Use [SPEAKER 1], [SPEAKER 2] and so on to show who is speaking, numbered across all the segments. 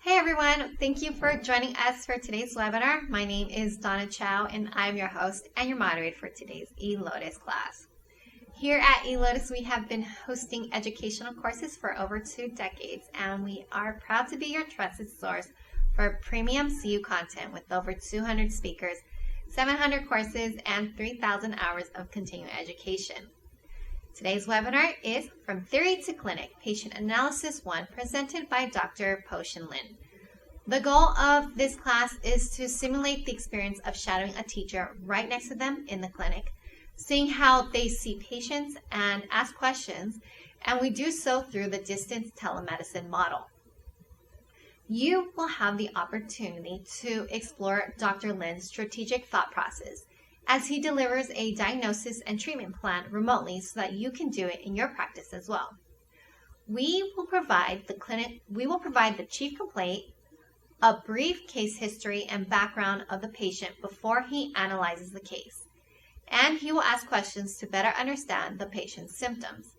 [SPEAKER 1] Hey everyone, thank you for joining us for today's webinar. My name is Donna Chow and I'm your host and your moderator for today's eLotus class. Here at eLotus, we have been hosting educational courses for over 2 decades, and we are proud to be your trusted source for premium CEU content with over 200 speakers, 700 courses, and 3,000 hours of continuing education. Today's webinar is From Theory to Clinic, Patient Analysis 1, presented by Dr. Hsin Lin. The goal of this class is to simulate the experience of shadowing a teacher right next to them in the clinic, seeing how they see patients and ask questions, and we do so through the distance telemedicine model. You will have the opportunity to explore Dr. Lin's strategic thought process as he delivers a diagnosis and treatment plan remotely so that you can do it in your practice as well. We will provide the chief complaint, a brief case history and background of the patient before he analyzes the case, and he will ask questions to better understand the patient's symptoms.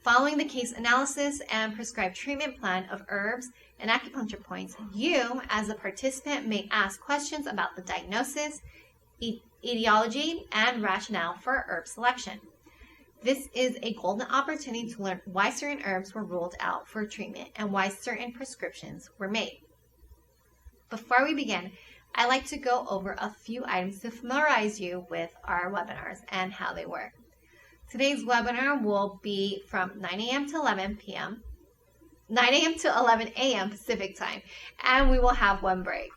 [SPEAKER 1] Following the case analysis and prescribed treatment plan of herbs and acupuncture points, you, as a participant, may ask questions about the diagnosis, etiology, and rationale for herb selection. This is a golden opportunity to learn why certain herbs were ruled out for treatment and why certain prescriptions were made. Before we begin, I'd like to go over a few items to familiarize you with our webinars and how they work. Today's webinar will be from 9 a.m. to 11 a.m. Pacific time, and we will have one break.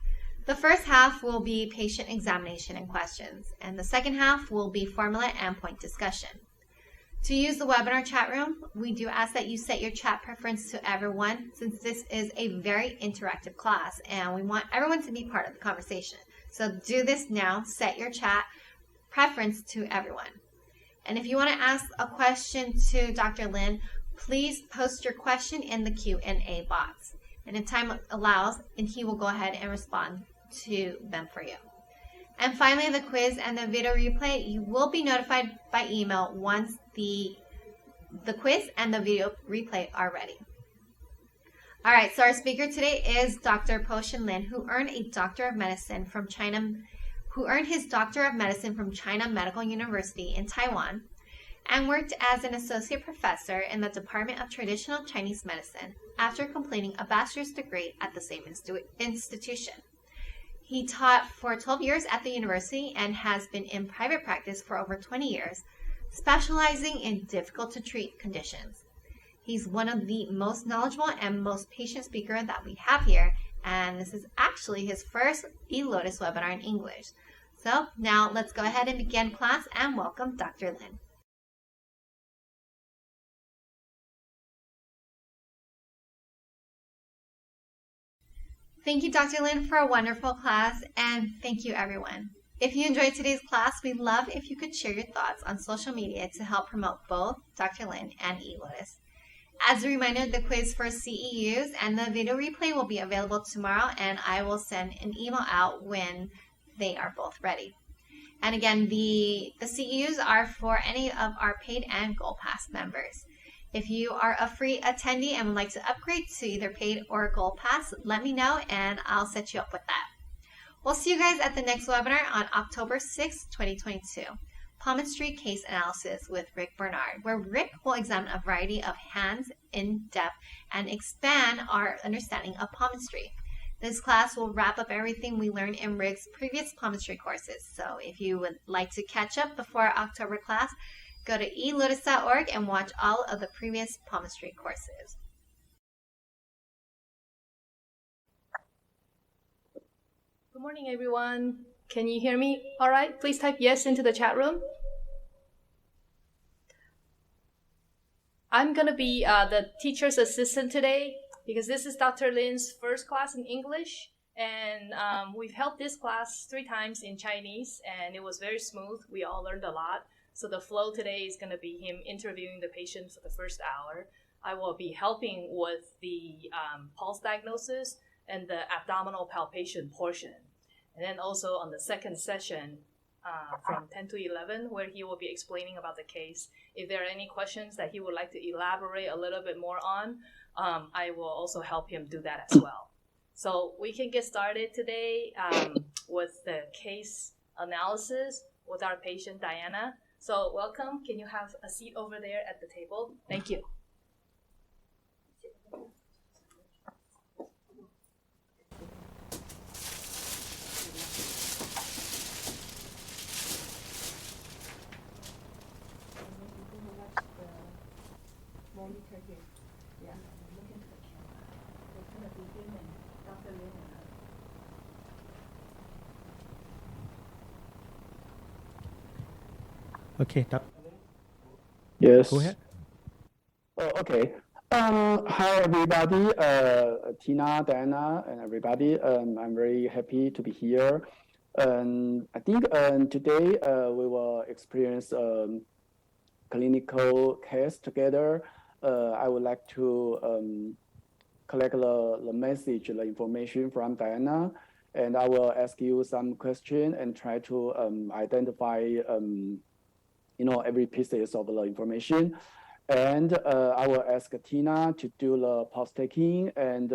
[SPEAKER 1] The first half will be patient examination and questions, and the second half will be formula and point discussion. To use the webinar chat room, we do ask that you set your chat preference to everyone, since this is a very interactive class and we want everyone to be part of the conversation. So do this now, set your chat preference to everyone. And if you want to ask a question to Dr. Lin, please post your question in the Q&A box. And if time allows, and he will go ahead and respond to them for you. And finally, the quiz and the video replay, you will be notified by email once the quiz and the video replay are ready. All right, so our speaker today is Dr. Hsin Lin, who earned his Doctor of Medicine from China Medical University in Taiwan, and worked as an associate professor in the Department of Traditional Chinese Medicine after completing a bachelor's degree at the same institution. He taught for 12 years at the university and has been in private practice for over 20 years, specializing in difficult-to-treat conditions. He's one of the most knowledgeable and most patient speakers that we have here, and this is actually his first eLotus webinar in English. So now let's go ahead and begin class and welcome Dr. Lin. Thank you, Dr. Lin, for a wonderful class, and thank you, everyone. If you enjoyed today's class, we'd love if you could share your thoughts on social media to help promote both Dr. Lin and eLotus. As a reminder, the quiz for CEUs and the video replay will be available tomorrow, and I will send an email out when they are both ready. And again, the CEUs are for any of our paid and Gold Pass members. If you are a free attendee and would like to upgrade to either paid or Gold Pass, let me know and I'll set you up with that. We'll see you guys at the next webinar on October 6, 2022, Palmistry Case Analysis with Rick Bernard, where Rick will examine a variety of hands in depth and expand our understanding of palmistry. This class will wrap up everything we learned in Rick's previous palmistry courses. So if you would like to catch up before our October class, go to elotus.org and watch all of the previous palmistry courses.
[SPEAKER 2] Good morning, everyone. Can you hear me all right? Please type yes into the chat room. I'm going to be the teacher's assistant today because this is Dr. Lin's first class in English. And we've held this class 3 times in Chinese, and it was very smooth. We all learned a lot. So the flow today is going to be him interviewing the patient for the first hour. I will be helping with the pulse diagnosis and the abdominal palpation portion. And then also on the second session, from 10 to 11, where he will be explaining about the case. If there are any questions that he would like to elaborate a little bit more on, I will also help him do that as well. So we can get started today with the case analysis with our patient, Diana. So welcome. Can you have a seat over there at the table? Thank you. Monitor here. Yeah, look into the camera. We're going to begin and Dr. Lin and I.
[SPEAKER 3] Okay,
[SPEAKER 4] Yes.
[SPEAKER 3] go ahead.
[SPEAKER 4] Oh, okay. Hi, everybody. Tina, Diana, and everybody. I'm very happy to be here. I think today we will experience clinical case together. I would like to collect the message, the information from Diana, and I will ask you some question and try to identify every pieces of the information. And I will ask Tina to do the pulse taking and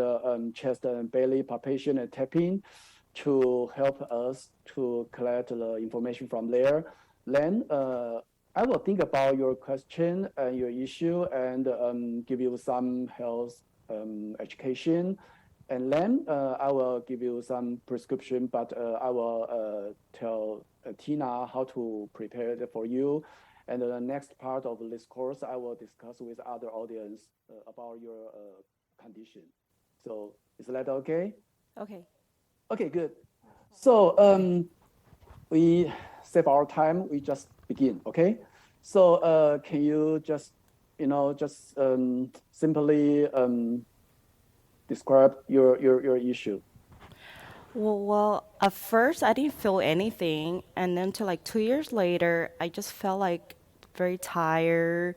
[SPEAKER 4] chest and belly palpation and tapping to help us to collect the information from there. Then I will think about your question and your issue and give you some health education. And then I will give you some prescription, but I will tell Tina how to prepare it for you. And the next part of this course, I will discuss with other audience about your condition. So is that okay?
[SPEAKER 5] Okay.
[SPEAKER 4] Okay, good. So we save our time. We just begin, okay? So can you just, simply describe your issue?
[SPEAKER 5] Well, at first I didn't feel anything, and then to like 2 years later, I just felt like very tired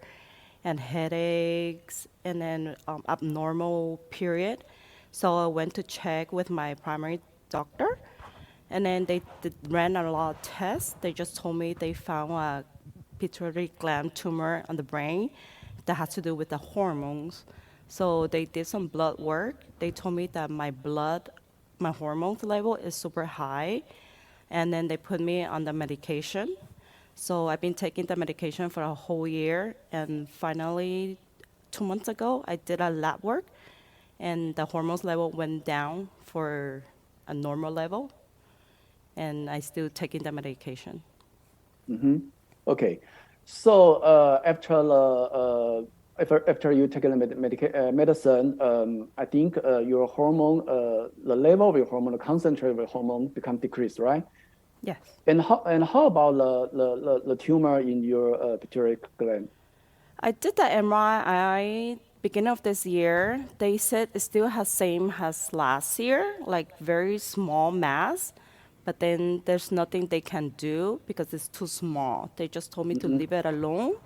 [SPEAKER 5] and headaches, and then abnormal period. So I went to check with my primary doctor, and then they ran a lot of tests. They just told me they found a pituitary gland tumor on the brain that has to do with the hormones. So they did some blood work. They told me that my hormones level is super high, and then they put me on the medication. So I've been taking the medication for a whole year, and finally, 2 months ago, I did a lab work, and the hormones level went down for a normal level, and I still taking the medication.
[SPEAKER 4] Mm-hmm. Okay. So after you take the medicine, I think your hormone, the level of your hormone, the concentration of your hormone become decreased, right?
[SPEAKER 5] Yes.
[SPEAKER 4] And how about the tumor in your pituitary gland?
[SPEAKER 5] I did the MRI beginning of this year. They said it still has same as last year, like very small mass, but then there's nothing they can do because it's too small. They just told me to leave it alone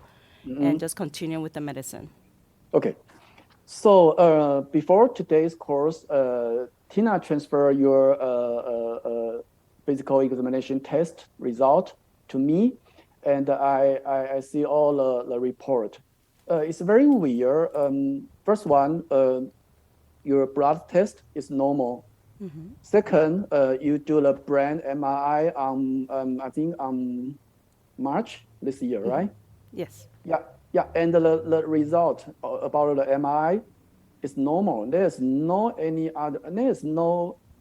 [SPEAKER 5] and just continue with the medicine.
[SPEAKER 4] Okay. So before today's course, Tina transfer your physical examination test result to me, and I see all the report. It's very weird. First one, your blood test is normal. Mm-hmm. Second, you do the brain MRI on I think on March this year, right?
[SPEAKER 5] Yes.
[SPEAKER 4] Yeah, and the result about the MRI is normal. There's no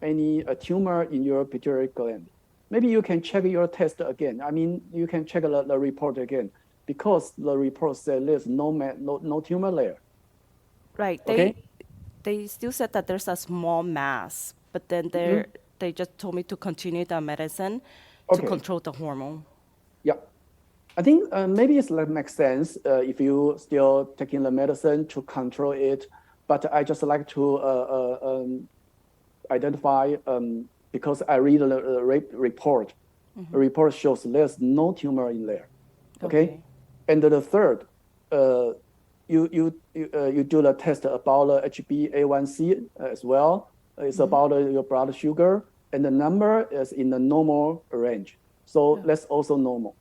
[SPEAKER 4] any tumor in your pituitary gland. Maybe you can check your test again. I mean, you can check the report again because the report said there's no tumor there.
[SPEAKER 5] Right.
[SPEAKER 4] Okay.
[SPEAKER 5] They still said that there's a small mass, but then they just told me to continue the medicine to control the hormone.
[SPEAKER 4] Yeah. I think maybe it's like makes sense if you still taking the medicine to control it, but I just like to identify because I read the report. Mm-hmm. The report shows there's no tumor in there. Okay. And the third, you do the test about the HbA1c as well. It's about your blood sugar, and the number is in the normal range. So that's also normal.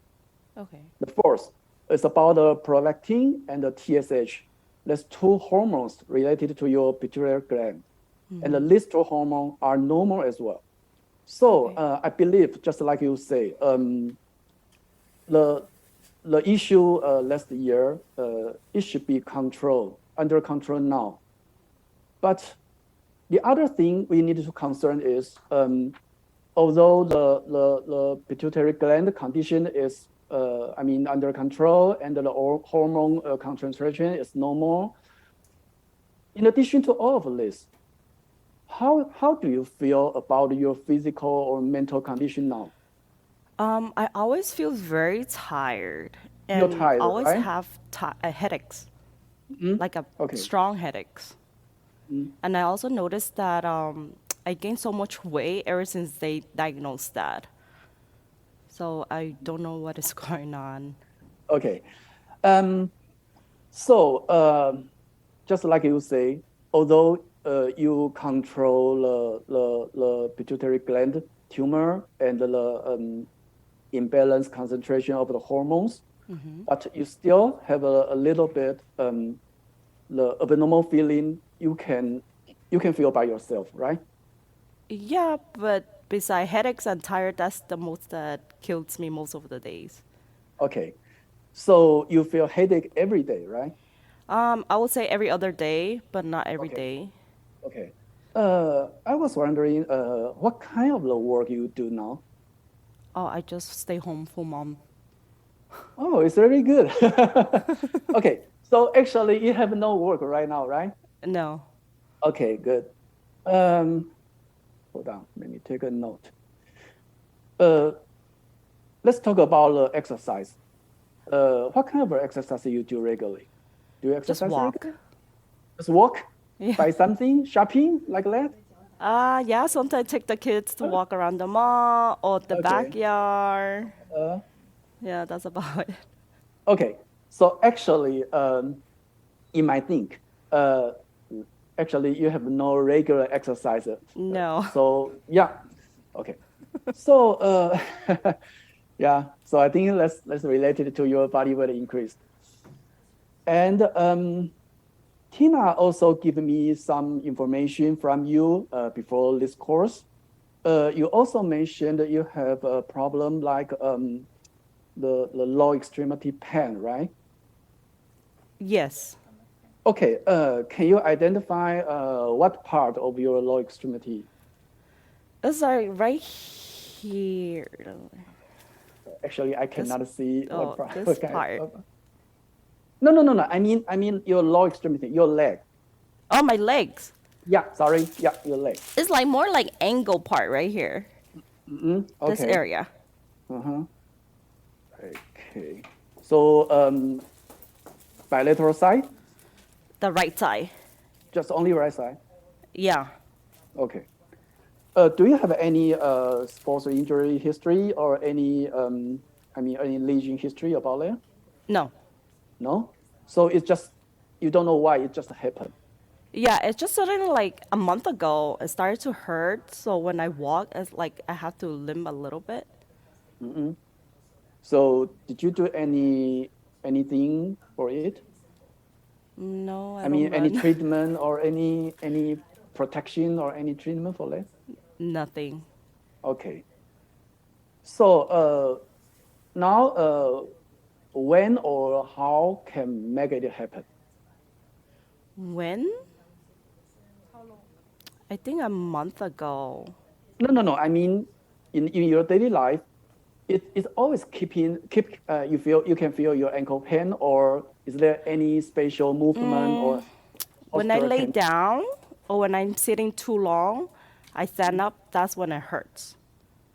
[SPEAKER 5] Okay.
[SPEAKER 4] The fourth is about the prolactin and the TSH. That's two hormones related to your pituitary gland. And these two hormones are normal as well. So
[SPEAKER 5] Okay.
[SPEAKER 4] I believe, just like you say, the issue last year, it should be under control now. But the other thing we need to concern is, although the pituitary gland condition is, under control and the hormone concentration is normal, in addition to all of this, how do you feel about your physical or mental condition now?
[SPEAKER 5] I always feel very tired
[SPEAKER 4] You're
[SPEAKER 5] and
[SPEAKER 4] tired,
[SPEAKER 5] always
[SPEAKER 4] right?
[SPEAKER 5] have headaches,
[SPEAKER 4] Mm-hmm.
[SPEAKER 5] like a
[SPEAKER 4] Okay.
[SPEAKER 5] strong headaches. And I also noticed that I gained so much weight ever since they diagnosed that. So I don't know what is going on.
[SPEAKER 4] Okay. So just like you say, although you control the pituitary gland tumor and the imbalanced concentration of the hormones, but you still have a little bit the abnormal feeling you can feel by yourself, right?
[SPEAKER 5] Yeah, but beside headaches and tired, that's the most that kills me most of the days.
[SPEAKER 4] Okay. So you feel headache every day, right?
[SPEAKER 5] I would say every other day, but not every
[SPEAKER 4] Okay.
[SPEAKER 5] day.
[SPEAKER 4] Okay. I was wondering, what kind of the work you do now?
[SPEAKER 5] Oh, I just stay home for mom.
[SPEAKER 4] Oh, it's very good. Okay. So actually, you have no work right now, right?
[SPEAKER 5] No.
[SPEAKER 4] Okay, good. Um, Hold on. Let me take a note. Let's talk about exercise. What kind of exercise you do regularly? Do you
[SPEAKER 5] Just
[SPEAKER 4] exercise
[SPEAKER 5] walk.
[SPEAKER 4] regularly? Just walk?
[SPEAKER 5] Yeah.
[SPEAKER 4] Buy something? Shopping? Like that?
[SPEAKER 5] Yeah, sometimes take the kids to walk around the mall or the
[SPEAKER 4] Okay.
[SPEAKER 5] backyard.
[SPEAKER 4] Uh,
[SPEAKER 5] Yeah, that's about it.
[SPEAKER 4] okay. So actually, you might think, actually, you have no regular exercise.
[SPEAKER 5] No.
[SPEAKER 4] So yeah. Okay. So yeah. So I think that's related to your body weight increase. And Tina also gave me some information from you before this course. You also mentioned that you have a problem like the low extremity pain, right?
[SPEAKER 5] Yes.
[SPEAKER 4] Okay, can you identify what part of your low extremity?
[SPEAKER 5] It's like right here.
[SPEAKER 4] Actually, I
[SPEAKER 5] This,
[SPEAKER 4] cannot see what
[SPEAKER 5] oh,
[SPEAKER 4] part.
[SPEAKER 5] this
[SPEAKER 4] Okay.
[SPEAKER 5] part.
[SPEAKER 4] No. I mean your low extremity, your leg.
[SPEAKER 5] Oh, my legs.
[SPEAKER 4] Yeah, sorry. Yeah, your leg.
[SPEAKER 5] It's like more like angle part right here. This
[SPEAKER 4] Okay.
[SPEAKER 5] area.
[SPEAKER 4] Uh-huh. Okay. So bilateral side,
[SPEAKER 5] The right side.
[SPEAKER 4] just only right side.
[SPEAKER 5] Yeah.
[SPEAKER 4] Okay. Do you have any sports injury history or any any lesion history about that?
[SPEAKER 5] No.
[SPEAKER 4] No. So it's just you don't know why it just happened.
[SPEAKER 5] Yeah, it's just suddenly like a month ago, it started to hurt. So when I walk, it's like I have to limp a little bit.
[SPEAKER 4] So did you do anything for it?
[SPEAKER 5] No, I
[SPEAKER 4] I
[SPEAKER 5] don't
[SPEAKER 4] mean, any
[SPEAKER 5] run.
[SPEAKER 4] treatment or any protection or any treatment for that?
[SPEAKER 5] Nothing.
[SPEAKER 4] Okay. So now when or how can make it happen?
[SPEAKER 5] When? I think a month ago.
[SPEAKER 4] No. I mean, in your daily life, it's always keep you can feel your ankle pain, or is there any special movement or
[SPEAKER 5] When I
[SPEAKER 4] posture
[SPEAKER 5] lay
[SPEAKER 4] can?
[SPEAKER 5] down or when I'm sitting too long, I stand up, that's when it hurts.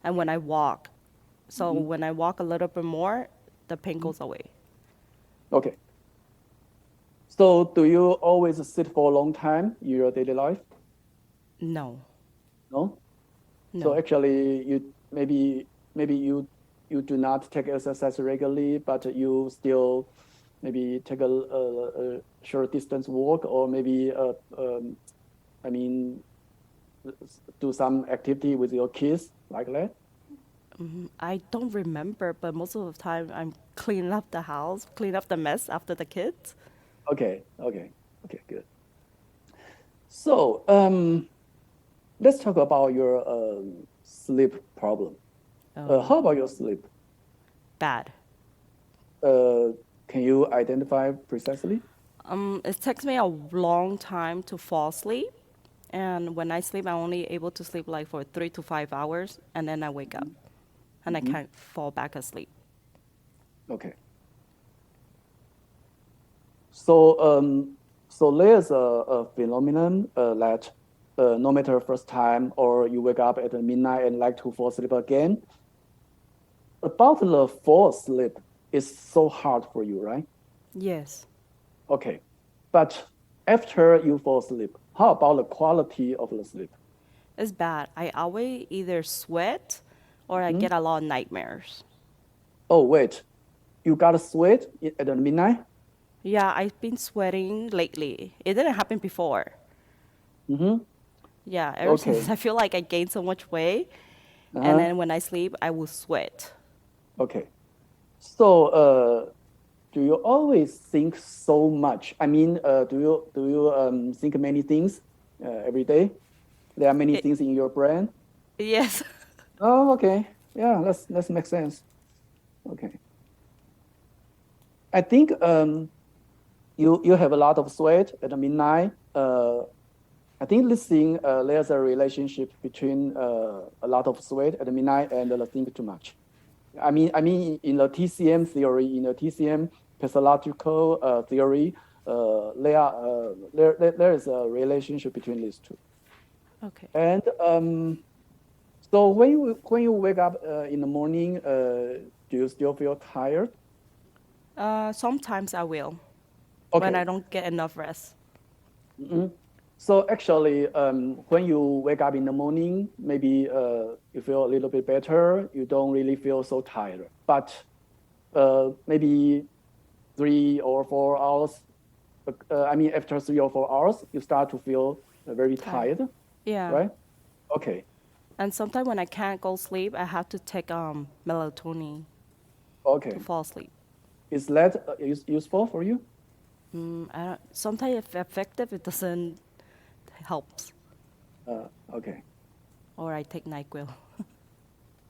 [SPEAKER 5] And when I walk. So when I walk a little bit more, the pain goes away.
[SPEAKER 4] Okay. So do you always sit for a long time in your daily life?
[SPEAKER 5] No.
[SPEAKER 4] No.
[SPEAKER 5] No.
[SPEAKER 4] So actually, you maybe you do not take exercise regularly, but you still maybe take a short distance walk, or maybe I mean do some activity with your kids like that.
[SPEAKER 5] I don't remember, but most of the time I'm cleaning up the house, clean up the mess after the kids.
[SPEAKER 4] Okay, okay, okay, good. So let's talk about your sleep problem.
[SPEAKER 5] Oh,
[SPEAKER 4] How about your sleep?
[SPEAKER 5] bad.
[SPEAKER 4] Uh, can you identify precisely?
[SPEAKER 5] It takes me a long time to fall asleep. And when I sleep, I'm only able to sleep like for 3 to 5 hours, and then I wake up and I
[SPEAKER 4] Mm-hmm.
[SPEAKER 5] can't fall back asleep.
[SPEAKER 4] Okay. So so there's a phenomenon that no matter first time or you wake up at midnight and like to fall asleep again, about the fall asleep is so hard for you, right?
[SPEAKER 5] Yes,
[SPEAKER 4] Okay. But after you fall asleep, how about the quality of the sleep?
[SPEAKER 5] it's bad. I always either sweat or I
[SPEAKER 4] Hmm?
[SPEAKER 5] get a lot of nightmares.
[SPEAKER 4] Oh, wait, you got a sweat at the midnight?
[SPEAKER 5] Yeah, I've been sweating lately. It didn't happen before.
[SPEAKER 4] Mm-hmm.
[SPEAKER 5] Yeah, ever since
[SPEAKER 4] Okay.
[SPEAKER 5] I feel like I gained so much weight, and
[SPEAKER 4] Uh-huh.
[SPEAKER 5] then when I sleep, I will sweat.
[SPEAKER 4] Okay. So do you always think so much? I mean, do you think many things every day? There are many
[SPEAKER 5] It,
[SPEAKER 4] things in your brain.
[SPEAKER 5] yes.
[SPEAKER 4] Oh, okay. Yeah, that's make sense. Okay. I think you have a lot of sweat at midnight. I think this thing there's a relationship between a lot of sweat at midnight and the think too much. I mean, in the TCM theory, in the TCM pathological theory, there is a relationship between these two.
[SPEAKER 5] Okay.
[SPEAKER 4] And so when you wake up in the morning, do you still feel tired?
[SPEAKER 5] Sometimes I will when I
[SPEAKER 4] Okay.
[SPEAKER 5] don't get enough rest.
[SPEAKER 4] Mhm. So actually, when you wake up in the morning, maybe you feel a little bit better. You don't really feel so tired. But maybe 3 or 4 hours, I mean, after 3 or 4 hours, you start to feel very
[SPEAKER 5] Tired.
[SPEAKER 4] tired,
[SPEAKER 5] Yeah.
[SPEAKER 4] right? Okay,
[SPEAKER 5] And sometimes when I can't go sleep, I have to take melatonin to
[SPEAKER 4] okay.
[SPEAKER 5] fall asleep.
[SPEAKER 4] Is that useful for you?
[SPEAKER 5] I don't, sometimes if effective, it doesn't help.
[SPEAKER 4] Okay.
[SPEAKER 5] Or I take NyQuil.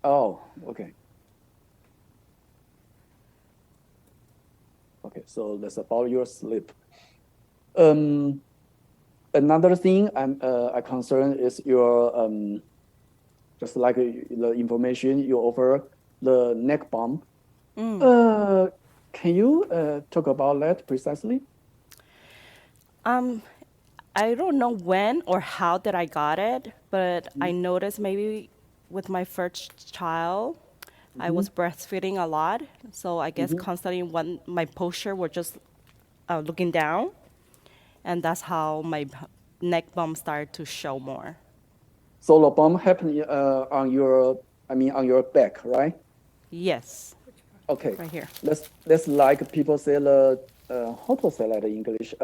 [SPEAKER 4] Oh, okay. Okay, so that's about your sleep. Um, Another thing I concern is your just like the information you offer, the neck bump. Uh, can you talk about that precisely?
[SPEAKER 5] Um, I don't know when or how that I got it, but I noticed maybe with my first child, I
[SPEAKER 4] Mm-hmm.
[SPEAKER 5] was breastfeeding a lot. So I guess
[SPEAKER 4] Mm-hmm.
[SPEAKER 5] constantly when my posture was just looking down, and that's how my neck bump started to show more.
[SPEAKER 4] So the bump happened on your, I mean, on your back, right?
[SPEAKER 5] Yes,
[SPEAKER 4] Okay,
[SPEAKER 5] right here.
[SPEAKER 4] that's like people say the how to say that in English?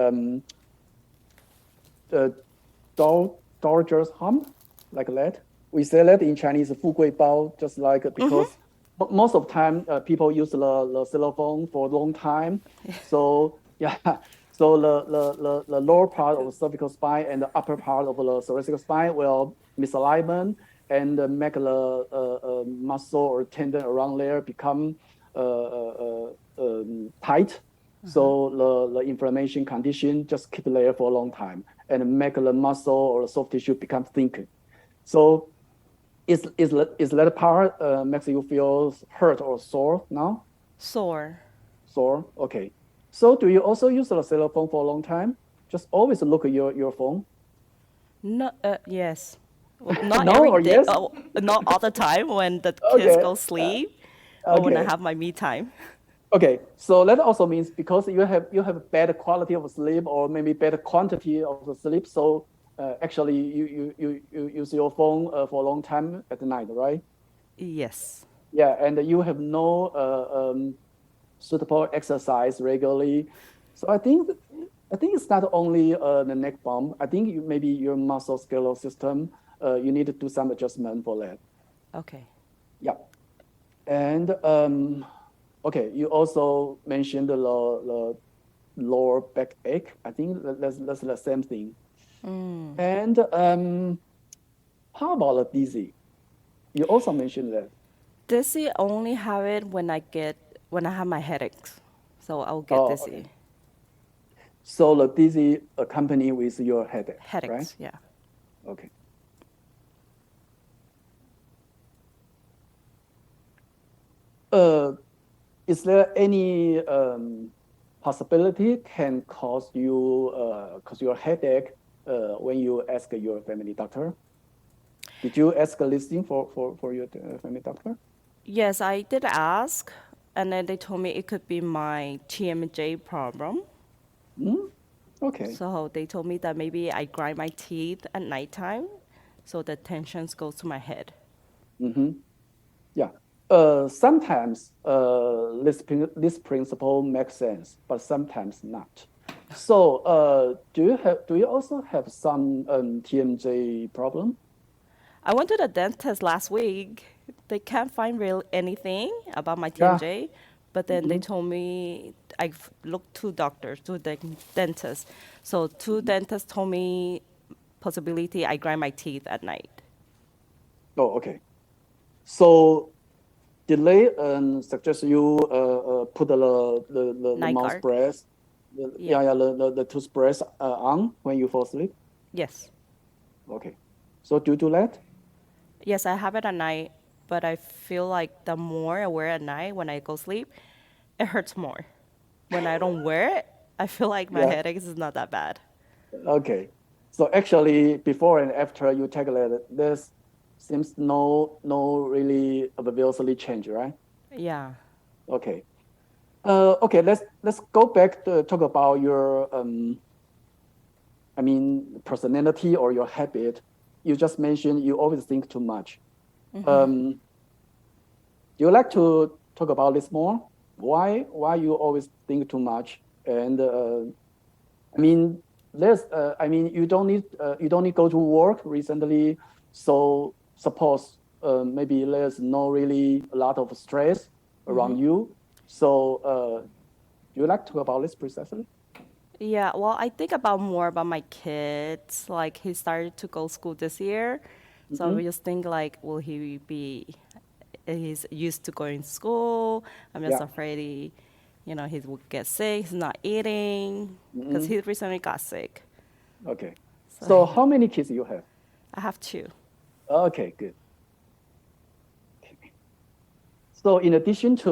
[SPEAKER 4] The Dowager's hump, like that. We say that in Chinese, 富贵包, just like because most of the time people use the cell phone for a long time. So yeah, so the lower part of the cervical spine and the upper part of the thoracic spine will misalignment and make the muscle or tendon around there become tight. So the inflammation condition just keep there for a long time and make the muscle or the soft tissue become thicker. So is that part makes you feel hurt or sore now?
[SPEAKER 5] Sore.
[SPEAKER 4] Sore, okay. So do you also use the cell phone for a long time? Just always look at your phone.
[SPEAKER 5] No, yes. Well, not
[SPEAKER 4] No
[SPEAKER 5] every
[SPEAKER 4] or
[SPEAKER 5] day.
[SPEAKER 4] yes?
[SPEAKER 5] Oh, not all the time when the kids
[SPEAKER 4] Okay,
[SPEAKER 5] go sleep or when I
[SPEAKER 4] okay.
[SPEAKER 5] have my me time.
[SPEAKER 4] Okay, so that also means because you have better quality of sleep or maybe better quantity of the sleep, so actually you use your phone for a long time at night, right?
[SPEAKER 5] Yes.
[SPEAKER 4] Yeah, and you have no suitable exercise regularly. So I think it's not only the neck bump. I think maybe your musculoskeletal system. You need to do some adjustment for that.
[SPEAKER 5] Okay.
[SPEAKER 4] Yeah. And okay, you also mentioned the lower backache. I think that's the same thing. And how about the dizzy? You also mentioned that.
[SPEAKER 5] Dizzy only have it when I have my headaches, so I'll get
[SPEAKER 4] Oh, okay.
[SPEAKER 5] dizzy.
[SPEAKER 4] So the dizzy accompany with your headache, right?
[SPEAKER 5] Headaches, yeah.
[SPEAKER 4] Okay. Uh, is there any possibility can cause your headache when you ask your family doctor? Did you ask a listing for your family doctor?
[SPEAKER 5] Yes, I did ask, and then they told me it could be my TMJ problem.
[SPEAKER 4] Hmm? Okay.
[SPEAKER 5] So they told me that maybe I grind my teeth at nighttime, so the tensions goes to my head.
[SPEAKER 4] Mm-hmm. Yeah. Sometimes this principle makes sense, but sometimes not. So do you also have some TMJ problem?
[SPEAKER 5] I went to the dentist last week. They can't find real anything about my
[SPEAKER 4] Yeah.
[SPEAKER 5] TMJ, but then they
[SPEAKER 4] Mm-hmm.
[SPEAKER 5] told me I've looked two doctors, two dentists. So two dentists told me possibility I grind my teeth at night.
[SPEAKER 4] Oh, okay. So did they suggest you put the
[SPEAKER 5] Night
[SPEAKER 4] mouth
[SPEAKER 5] guard?
[SPEAKER 4] brace,
[SPEAKER 5] Yeah.
[SPEAKER 4] the tooth brace on when you fall asleep?
[SPEAKER 5] Yes.
[SPEAKER 4] Okay. So due to that?
[SPEAKER 5] Yes, I have it at night, but I feel like the more I wear at night when I go sleep, it hurts more. When I don't wear it, I feel like my
[SPEAKER 4] Yeah.
[SPEAKER 5] headaches is not that bad.
[SPEAKER 4] Okay. So actually, before and after you take it, there's seems no really obviously change, right?
[SPEAKER 5] Yeah.
[SPEAKER 4] Okay. Okay. Let's go back to talk about your I mean personality or your habit. You just mentioned you always think too much. Um, do you like to talk about this more? Why you always think too much? And I mean, I mean, you don't need go to work recently. So suppose maybe there's no really a lot of stress around you. So do you like to talk about this precisely?
[SPEAKER 5] Yeah, well, I think about more about my kids. Like he started to go school this year, so
[SPEAKER 4] Mm-hmm.
[SPEAKER 5] I just think like, will he be? He's used to going to school. I'm just
[SPEAKER 4] Yeah.
[SPEAKER 5] afraid he will get sick. He's not eating because
[SPEAKER 4] Mm-hmm.
[SPEAKER 5] he recently got sick.
[SPEAKER 4] Okay.
[SPEAKER 5] So
[SPEAKER 4] So how many kids you have?
[SPEAKER 5] I have two.
[SPEAKER 4] Okay, good. Okay. So in addition to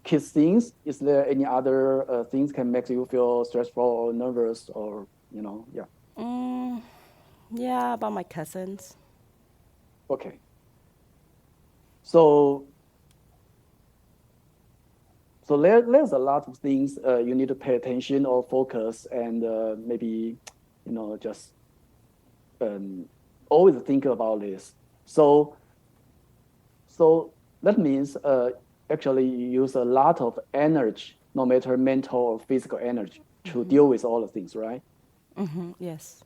[SPEAKER 4] kids things, is there any other things can make you feel stressful or nervous or yeah.
[SPEAKER 5] Mm, yeah, about my cousins.
[SPEAKER 4] Okay. So there's a lot of things you need to pay attention or focus and maybe just um, always think about this. So so that means actually you use a lot of energy, no matter mental or physical energy, to deal with all the things, right?
[SPEAKER 5] Yes.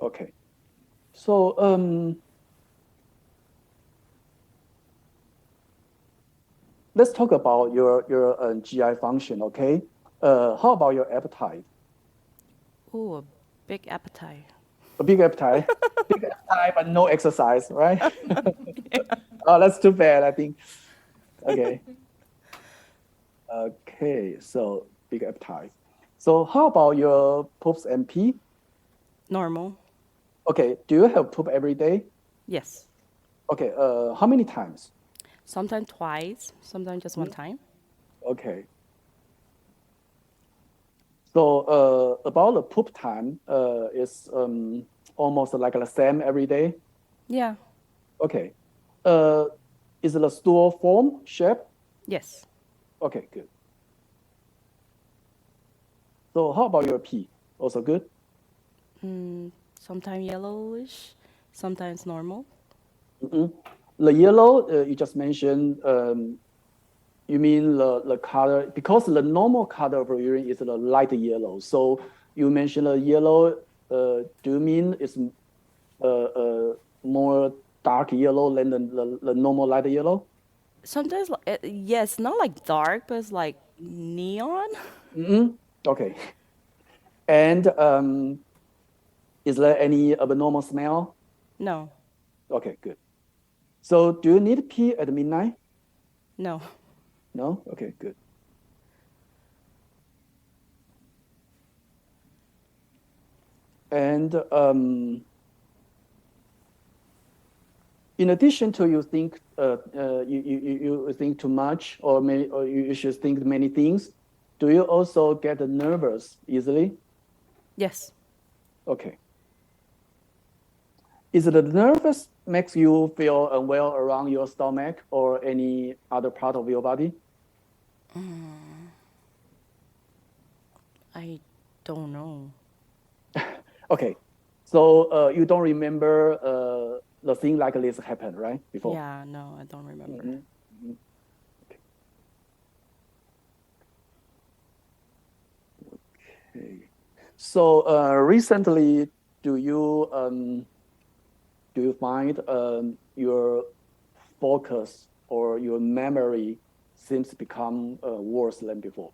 [SPEAKER 4] Okay. So let's talk about your GI function, okay? How about your appetite?
[SPEAKER 5] Ooh, a big appetite.
[SPEAKER 4] A big appetite, big appetite, but no exercise, right? Oh, that's too bad, I think. Okay. Okay. So big appetite. So how about your poops and pee?
[SPEAKER 5] Normal.
[SPEAKER 4] Okay. Do you have poop every day?
[SPEAKER 5] Yes.
[SPEAKER 4] Okay. How many times?
[SPEAKER 5] Sometimes twice. Sometimes just one
[SPEAKER 4] Hmm?
[SPEAKER 5] time.
[SPEAKER 4] Okay. So about the poop time, is almost like the same every day.
[SPEAKER 5] Yeah.
[SPEAKER 4] Okay. Uh, is it a stool form shape?
[SPEAKER 5] Yes.
[SPEAKER 4] Okay, good. So how about your pee? Also good?
[SPEAKER 5] Sometimes yellowish. Sometimes normal.
[SPEAKER 4] Mhm. The yellow you just mentioned, you mean the color, because the normal color of urine is the light yellow. So you mentioned the yellow, do you mean it's more dark yellow than the normal light yellow?
[SPEAKER 5] Sometimes, yes, not like dark, but it's like neon.
[SPEAKER 4] Okay. And is there any abnormal smell?
[SPEAKER 5] No,
[SPEAKER 4] Okay, good. So do you need pee at midnight?
[SPEAKER 5] no.
[SPEAKER 4] No? Okay, good. And in addition to you think you think too much, or you should think many things, do you also get nervous easily?
[SPEAKER 5] Yes.
[SPEAKER 4] Okay. Is the nervous makes you feel unwell around your stomach or any other part of your body?
[SPEAKER 5] I don't know.
[SPEAKER 4] Okay. So you don't remember the thing like this happened, right? Before?
[SPEAKER 5] Yeah, no, I don't remember.
[SPEAKER 4] Mhm, mhm. Okay. So recently, do you find your focus or your memory seems to become worse than before?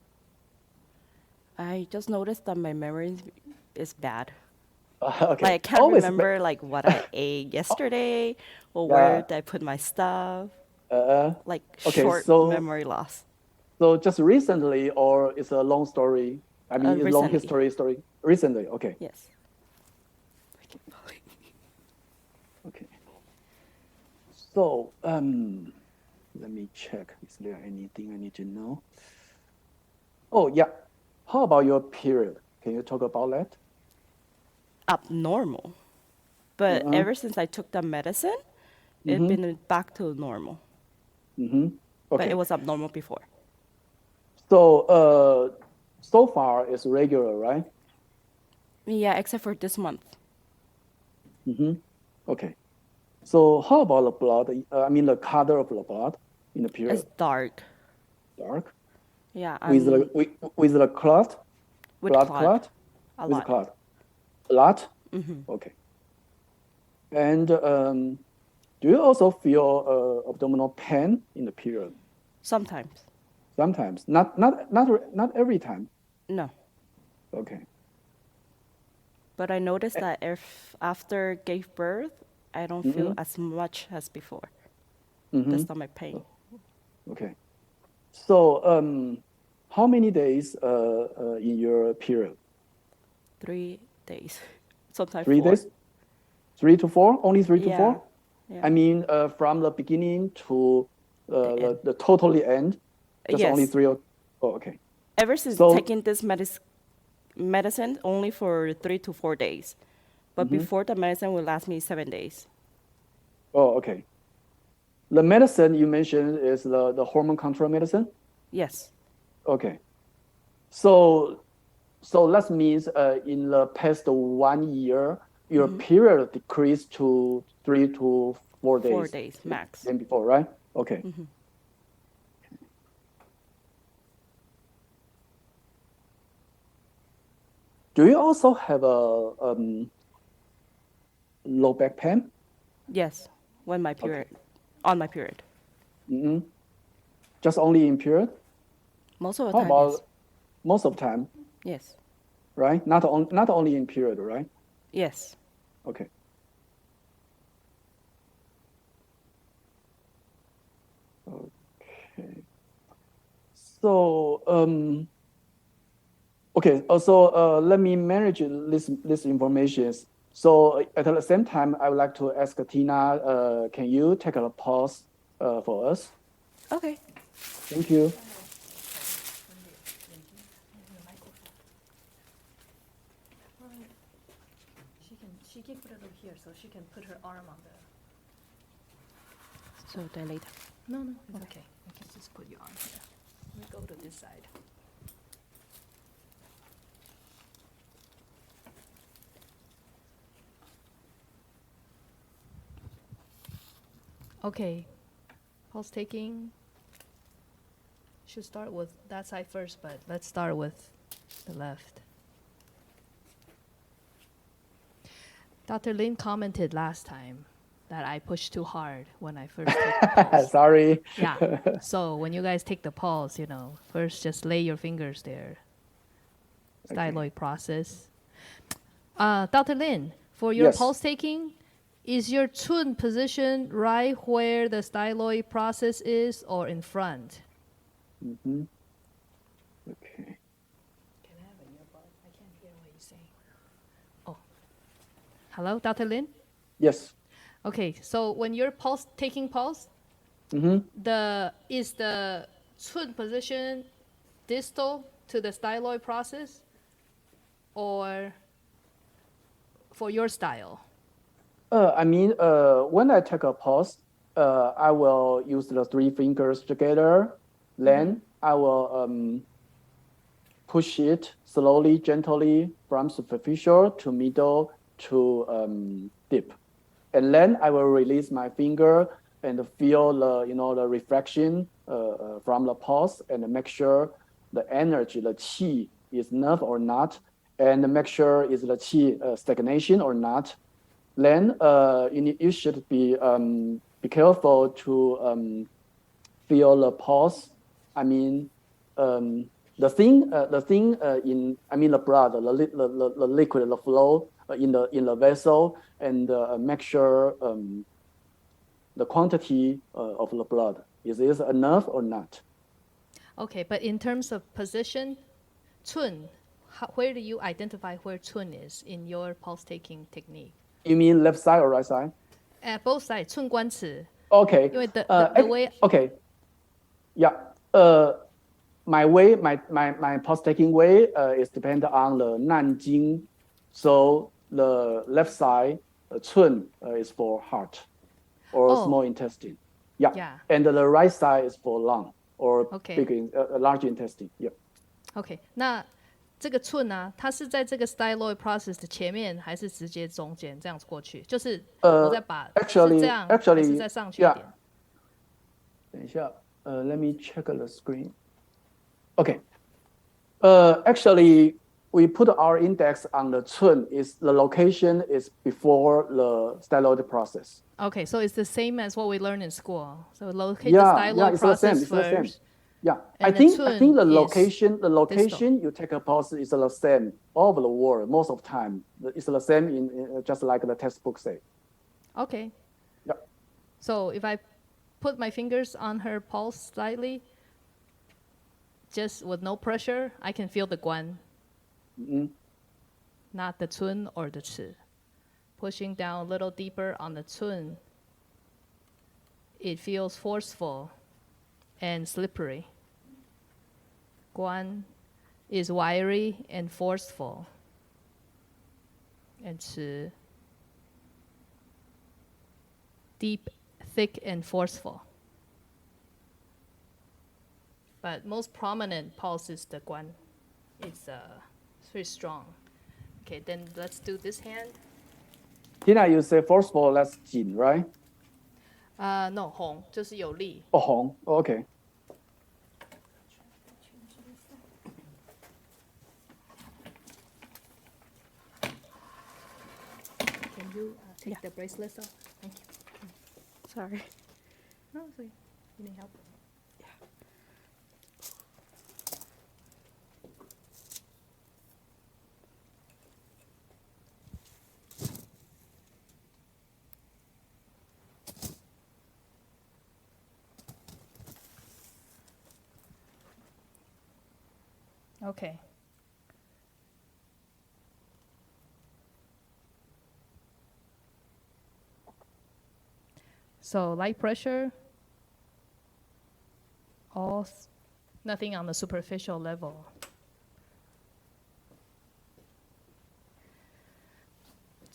[SPEAKER 5] I just noticed that my memory is bad. Like
[SPEAKER 4] Okay.
[SPEAKER 5] I can't
[SPEAKER 4] Always.
[SPEAKER 5] remember like what I ate yesterday or where
[SPEAKER 4] Yeah.
[SPEAKER 5] did I put my stuff.
[SPEAKER 4] Uh,
[SPEAKER 5] Like
[SPEAKER 4] okay.
[SPEAKER 5] short memory loss.
[SPEAKER 4] So just recently, or it's a long story? I mean, it's long
[SPEAKER 5] Recently.
[SPEAKER 4] story. Recently. Okay.
[SPEAKER 5] Yes.
[SPEAKER 4] Okay. So let me check. Is there anything I need to know? Oh yeah. How about your period? Can you talk about that?
[SPEAKER 5] Abnormal. But
[SPEAKER 4] Uh-huh.
[SPEAKER 5] ever since I took the medicine, it's
[SPEAKER 4] Mm-hmm.
[SPEAKER 5] been back to normal.
[SPEAKER 4] Mm-hmm.
[SPEAKER 5] But it
[SPEAKER 4] Okay.
[SPEAKER 5] was abnormal before.
[SPEAKER 4] So so far it's regular, right?
[SPEAKER 5] Yeah, except for this month.
[SPEAKER 4] Mm-hmm. Okay. So how about the blood? I mean the color of the blood in the
[SPEAKER 5] It's
[SPEAKER 4] period?
[SPEAKER 5] dark.
[SPEAKER 4] Dark?
[SPEAKER 5] Yeah,
[SPEAKER 4] With the with the clot?
[SPEAKER 5] with
[SPEAKER 4] Blood
[SPEAKER 5] clot
[SPEAKER 4] clot?
[SPEAKER 5] a
[SPEAKER 4] With
[SPEAKER 5] lot.
[SPEAKER 4] clot? A lot? Okay. And do you also feel abdominal pain in the period?
[SPEAKER 5] Sometimes.
[SPEAKER 4] Sometimes, not every time.
[SPEAKER 5] No.
[SPEAKER 4] Okay.
[SPEAKER 5] But I noticed that if after gave birth, I don't feel
[SPEAKER 4] Mm-hmm.
[SPEAKER 5] as much as before. The
[SPEAKER 4] Mm-hmm.
[SPEAKER 5] stomach pain.
[SPEAKER 4] Okay. So how many days in your period?
[SPEAKER 5] 3 days. Sometimes 4.
[SPEAKER 4] 3 days? 3 to 4? Only three to
[SPEAKER 5] Yeah.
[SPEAKER 4] four?
[SPEAKER 5] Yeah.
[SPEAKER 4] I mean, from the beginning to
[SPEAKER 5] The end.
[SPEAKER 4] the totally end, just only
[SPEAKER 5] Yes.
[SPEAKER 4] three. Oh, okay.
[SPEAKER 5] Ever since
[SPEAKER 4] So,
[SPEAKER 5] taking this medicine only for 3 to 4 days. But
[SPEAKER 4] mhm.
[SPEAKER 5] before the medicine will last me 7 days.
[SPEAKER 4] Oh, okay. The medicine you mentioned is the hormone control medicine?
[SPEAKER 5] Yes.
[SPEAKER 4] Okay. So, so that means in the past 1 year, your period decreased to 3 to 4 days
[SPEAKER 5] 4 days max.
[SPEAKER 4] than before, right? Okay. Do you also have a low back pain?
[SPEAKER 5] Yes. When my
[SPEAKER 4] Okay.
[SPEAKER 5] period. On my period.
[SPEAKER 4] Mm-hmm. Just only in period?
[SPEAKER 5] Most of the
[SPEAKER 4] How
[SPEAKER 5] time, yes.
[SPEAKER 4] about most of the time,
[SPEAKER 5] Yes.
[SPEAKER 4] right? Not only in period, right?
[SPEAKER 5] Yes.
[SPEAKER 4] Okay. Okay. So okay. Also, let me manage this information. So at the same time, I would like to ask Tina, can you take a pause for us?
[SPEAKER 5] Okay.
[SPEAKER 4] Thank you.
[SPEAKER 2] She can put it over here so she can put her arm on the.
[SPEAKER 5] So then later.
[SPEAKER 2] No, it's okay. You can just put your arm here. Let me go to this side. Okay. Pulse taking. Should start with that side first, but let's start with the left. Dr. Lin commented last time that I pushed too hard when I first take the pulse.
[SPEAKER 4] Sorry.
[SPEAKER 2] Yeah. So when you guys take the pulse, first just lay your fingers there. Styloid process. Dr. Lin, for your
[SPEAKER 4] Yes.
[SPEAKER 2] pulse taking, is your Chun position right where the styloid process is or in front?
[SPEAKER 4] Mm-hmm. Okay.
[SPEAKER 2] Can I have an earbud? I can't hear what you're saying. Oh. Hello, Dr. Lin?
[SPEAKER 4] Yes.
[SPEAKER 2] Okay, so when you're taking pulse,
[SPEAKER 4] Mm-hmm.
[SPEAKER 2] is the Chun position distal to the styloid process or for your style?
[SPEAKER 4] When I take a pulse, I will use the 3 fingers together. Then I will push it slowly, gently from superficial to middle to deep. And then I will release my finger and feel the reflection from the pulse and make sure the energy, the qi is enough or not, and make sure is the qi stagnation or not. Then you should be careful to feel the pulse. The thing in the blood, the liquid, the flow in the vessel, and make sure the quantity of the blood is enough or not.
[SPEAKER 2] Okay, but in terms of position, Chun, where do you identify where Chun is in your pulse taking technique?
[SPEAKER 4] You mean left side or right side?
[SPEAKER 2] Both sides, 寸关尺.
[SPEAKER 4] Okay.
[SPEAKER 2] 因为 the way.
[SPEAKER 4] Okay. Yeah. My pulse taking way is depend on the Nanjing. So the left side, Chun is for heart or small intestine. Yeah.
[SPEAKER 2] Yeah.
[SPEAKER 4] And the right side is for lung or
[SPEAKER 2] Okay.
[SPEAKER 4] large intestine. Yeah.
[SPEAKER 2] Okay. 那这个寸啊，它是在这个 styloid process 的前面，还是直接中间这样子过去？就是我再把是这样，还是再上去一点？
[SPEAKER 4] 等一下，let me check the screen. Okay. Actually, we put our index on the Chun. The location is before the styloid process.
[SPEAKER 2] Okay, so it's the same as what we learned in school. So locate the styloid process first.
[SPEAKER 4] Yeah,
[SPEAKER 2] I
[SPEAKER 4] think the location you take a pulse is the same all over the world most of the time. It's the same in just like the textbook say.
[SPEAKER 2] Okay.
[SPEAKER 4] Yeah.
[SPEAKER 2] So if I put my fingers on her pulse slightly, just with no pressure, I can feel the guan.
[SPEAKER 4] Mm-hmm.
[SPEAKER 2] Not the Chun or the Chi. Pushing down a little deeper on the Chun, it feels forceful and slippery. Guan is wiry and forceful. And Chi, deep, thick, and forceful. But most prominent pulse is the Guan. It's very strong. Okay, then let's do this hand.
[SPEAKER 4] Tina, you say forceful, that's Jin, right?
[SPEAKER 2] No, 红就是有力。
[SPEAKER 4] Oh, Hong. Oh, okay.
[SPEAKER 2] Can you take the bracelets off? Thank you.
[SPEAKER 5] Sorry.
[SPEAKER 2] No, it's okay. You need help? Okay. So light pressure, nothing on the superficial level.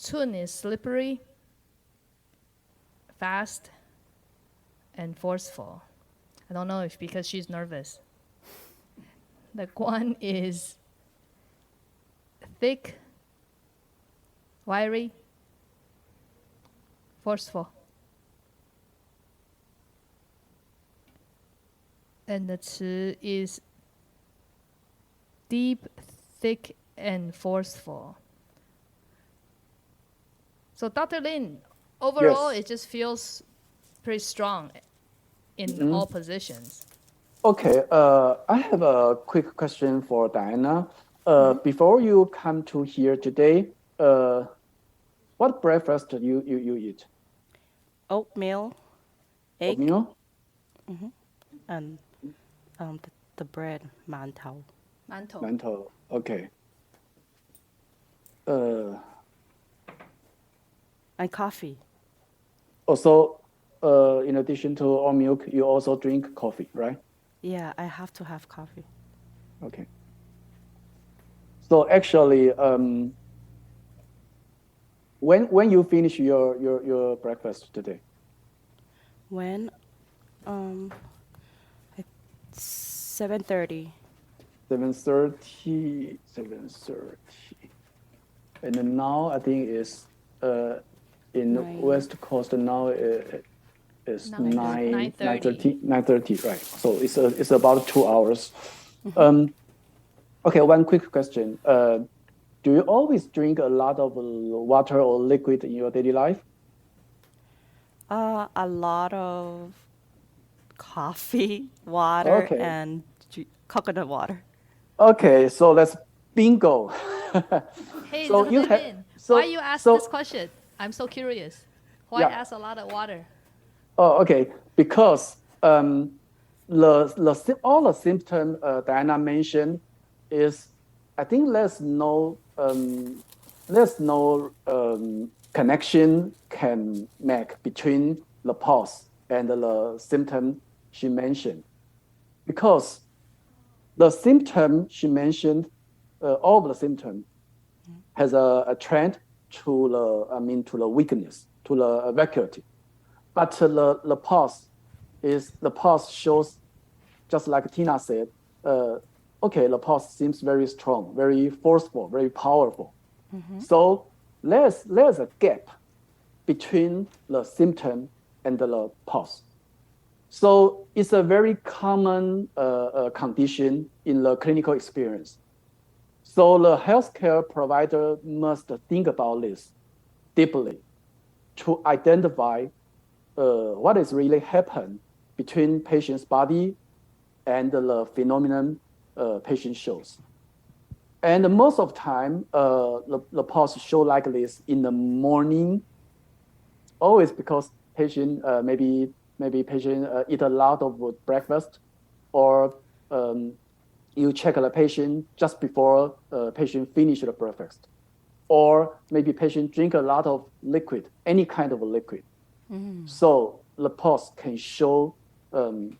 [SPEAKER 2] Chun is slippery, fast, and forceful. I don't know if because she's nervous. The Guan is thick, wiry, forceful. And the Chi is deep, thick, and forceful. So Dr. Lin, overall,
[SPEAKER 4] Yes.
[SPEAKER 2] it just feels pretty strong in all positions.
[SPEAKER 4] Okay. I have a quick question for Diana. Before you come to here today, what breakfast you eat?
[SPEAKER 5] Oatmeal, egg,
[SPEAKER 4] Oatmeal?
[SPEAKER 5] and the bread, mantou.
[SPEAKER 2] Mantou.
[SPEAKER 4] Mantou. Okay. Uh,
[SPEAKER 5] And coffee.
[SPEAKER 4] Also, in addition to all milk, you also drink coffee, right?
[SPEAKER 5] Yeah, I have to have coffee.
[SPEAKER 4] Okay. So actually, when you finish your breakfast today?
[SPEAKER 5] When? At 7:30.
[SPEAKER 4] 7:30, 7:30. And then now I think it's in
[SPEAKER 5] Nine.
[SPEAKER 4] West Coast now it's
[SPEAKER 2] 9:30.
[SPEAKER 4] 9:30, right? So it's about 2 hours. Okay, one quick question. Do you always drink a lot of water or liquid in your daily life?
[SPEAKER 5] A lot of coffee, water,
[SPEAKER 4] Okay.
[SPEAKER 5] and coconut water.
[SPEAKER 4] Okay, so that's bingo.
[SPEAKER 2] Hey,
[SPEAKER 4] So you
[SPEAKER 2] Dr.
[SPEAKER 4] have
[SPEAKER 2] Lin,
[SPEAKER 4] so
[SPEAKER 2] why you ask
[SPEAKER 4] so
[SPEAKER 2] this question? I'm so curious. Why
[SPEAKER 4] yeah.
[SPEAKER 2] ask a lot of water?
[SPEAKER 4] Oh, okay. Because all the symptom Diana mentioned is, I think there's no connection can make between the pulse and the symptom she mentioned, because the symptom she mentioned, all of the symptom has a trend to the weakness, to the vacuity. But the pulse shows, just like Tina said, okay, the pulse seems very strong, very forceful, very powerful. So there's a gap between the symptom and the pulse. So it's a very common condition in the clinical experience. So the healthcare provider must think about this deeply to identify what is really happened between patient's body and the phenomenon patient shows. And most of the time, the pulse show like this in the morning, always because patient maybe patient eat a lot of breakfast, or you check the patient just before patient finish the breakfast, or maybe patient drink a lot of liquid, any kind of liquid. So the pulse can show, the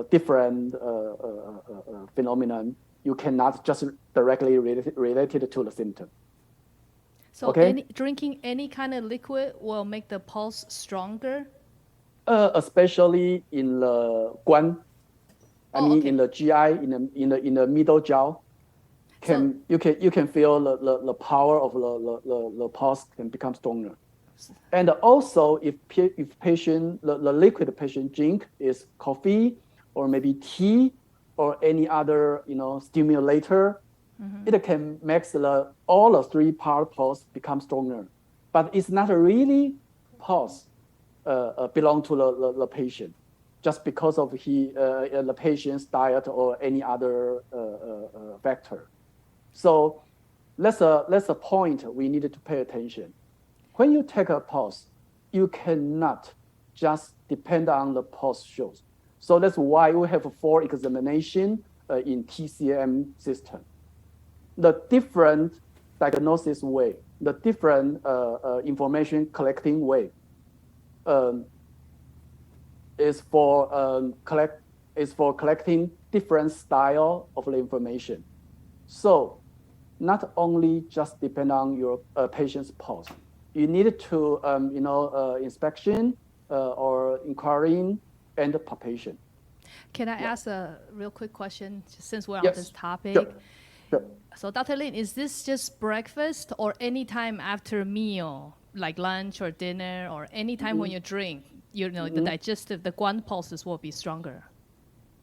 [SPEAKER 4] different phenomenon. You cannot just directly relate it to the symptom.
[SPEAKER 2] So
[SPEAKER 4] Okay.
[SPEAKER 2] drinking any kind of liquid will make the pulse stronger?
[SPEAKER 4] Especially in the guan,
[SPEAKER 2] Okay.
[SPEAKER 4] in the GI, in the middle jaw, you can feel the power of the pulse can become stronger. And also, if patient the liquid patient drink is coffee or maybe tea or any other stimulator, it can make all the three-part pulse become stronger. But it's not really pulse belong to the patient, just because of the patient's diet or any other factor. So that's a point we needed to pay attention. When you take a pulse, you cannot just depend on the pulse shows. So that's why we have 4 examination in TCM system. The different diagnosis way, the different information collecting way, is for collecting different style of the information. So not only just depend on your patient's pulse, you need to inspection or inquiring and palpation.
[SPEAKER 2] Can I ask a real quick question, since we're on
[SPEAKER 4] Yes.
[SPEAKER 2] this topic?
[SPEAKER 4] Sure.
[SPEAKER 2] So, Dr. Lin, is this just breakfast or any time after a meal, like lunch or dinner, or any time when you drink, the digestive, the guan pulses will be stronger?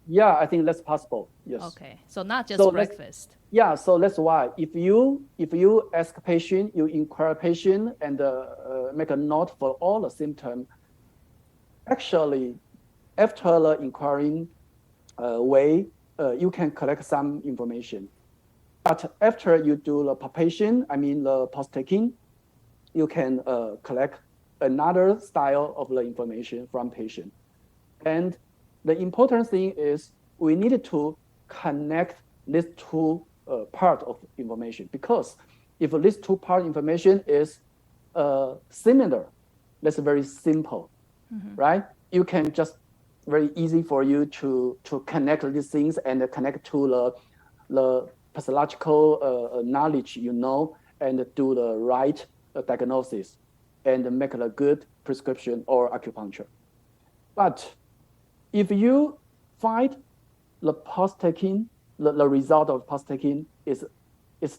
[SPEAKER 4] Yeah, I think that's possible. Yes.
[SPEAKER 2] Okay, so not just
[SPEAKER 4] So
[SPEAKER 2] breakfast.
[SPEAKER 4] Yeah, so that's why if you ask a patient, you inquire a patient and make a note for all the symptoms. Actually, after the inquiring way, you can collect some information. But after you do the palpation, I mean the pulse taking, you can collect another style of the information from patient. And the important thing is we need to connect these two part of information, because if these two part information is similar, that's very simple, right? You can just very easy for you to connect these things and connect to the pathological knowledge, and do the right diagnosis and make a good prescription or acupuncture. But if you find the pulse taking, the result of pulse taking is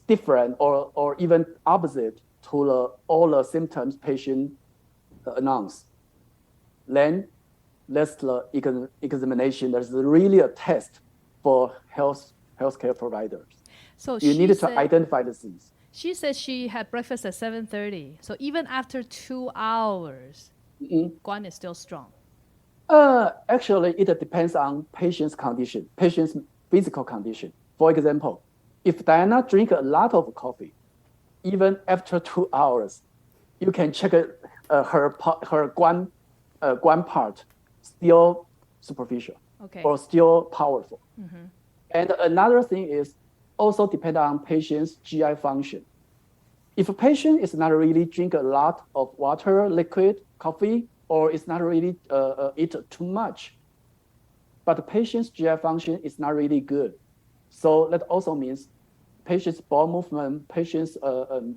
[SPEAKER 4] different or even opposite to all the symptoms patient announce, then that's the examination. There's really a test for healthcare providers.
[SPEAKER 2] So
[SPEAKER 4] You need to identify the things.
[SPEAKER 2] She said she had breakfast at 7:30. So even after 2 hours, Guan is still strong.
[SPEAKER 4] Actually, it depends on patient's condition, patient's physical condition. For example, if Diana drink a lot of coffee, even after 2 hours, you can check her Guan part still superficial, or still powerful. And another thing is also depend on patient's GI function. If a patient is not really drink a lot of water, liquid, coffee, or is not really eat too much, but the patient's GI function is not really good. So that also means patient's bowel movement, patient's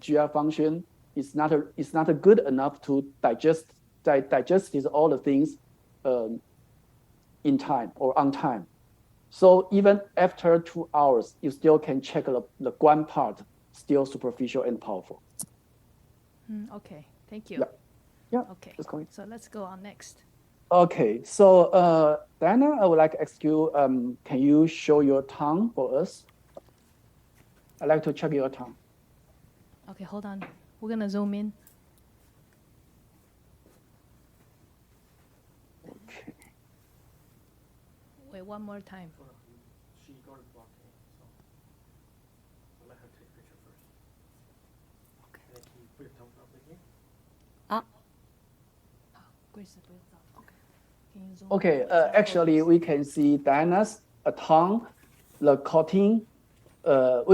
[SPEAKER 4] GI function is not good enough to digest all the things in time or on time. So even after 2 hours, you still can check the Guan part still superficial and powerful.
[SPEAKER 2] Okay, thank you.
[SPEAKER 4] Yeah.
[SPEAKER 2] Okay,
[SPEAKER 4] That's correct.
[SPEAKER 2] so let's go on next.
[SPEAKER 4] Okay, so Diana, I would like to ask you, can you show your tongue for us? I'd like to check your tongue.
[SPEAKER 2] Okay, hold on. We're gonna zoom in.
[SPEAKER 4] Okay.
[SPEAKER 2] Wait, one more time.
[SPEAKER 3] She got it blocked, so I'll let her take a picture first.
[SPEAKER 5] Okay.
[SPEAKER 3] And then can you put your tongue up again?
[SPEAKER 2] Grace, okay. Can you zoom
[SPEAKER 4] Okay, actually, we can see Diana's tongue, the coating. About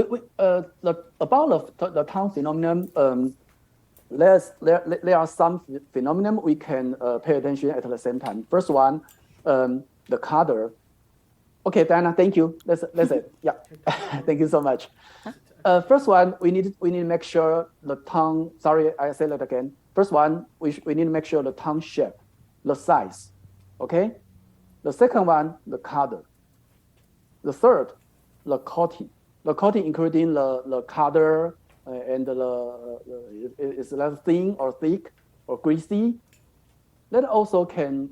[SPEAKER 4] the tongue phenomenon, there are some phenomena we can pay attention at the same time. First one, the color. Okay, Diana, thank you. That's it. Yeah, thank you so much. First one, we need to make sure the tongue. Sorry, I say that again. First one, we need to make sure the tongue shape, the size. Okay. The second one, the color. The third, the coating. The coating including the color and is that thin or thick or greasy. That also can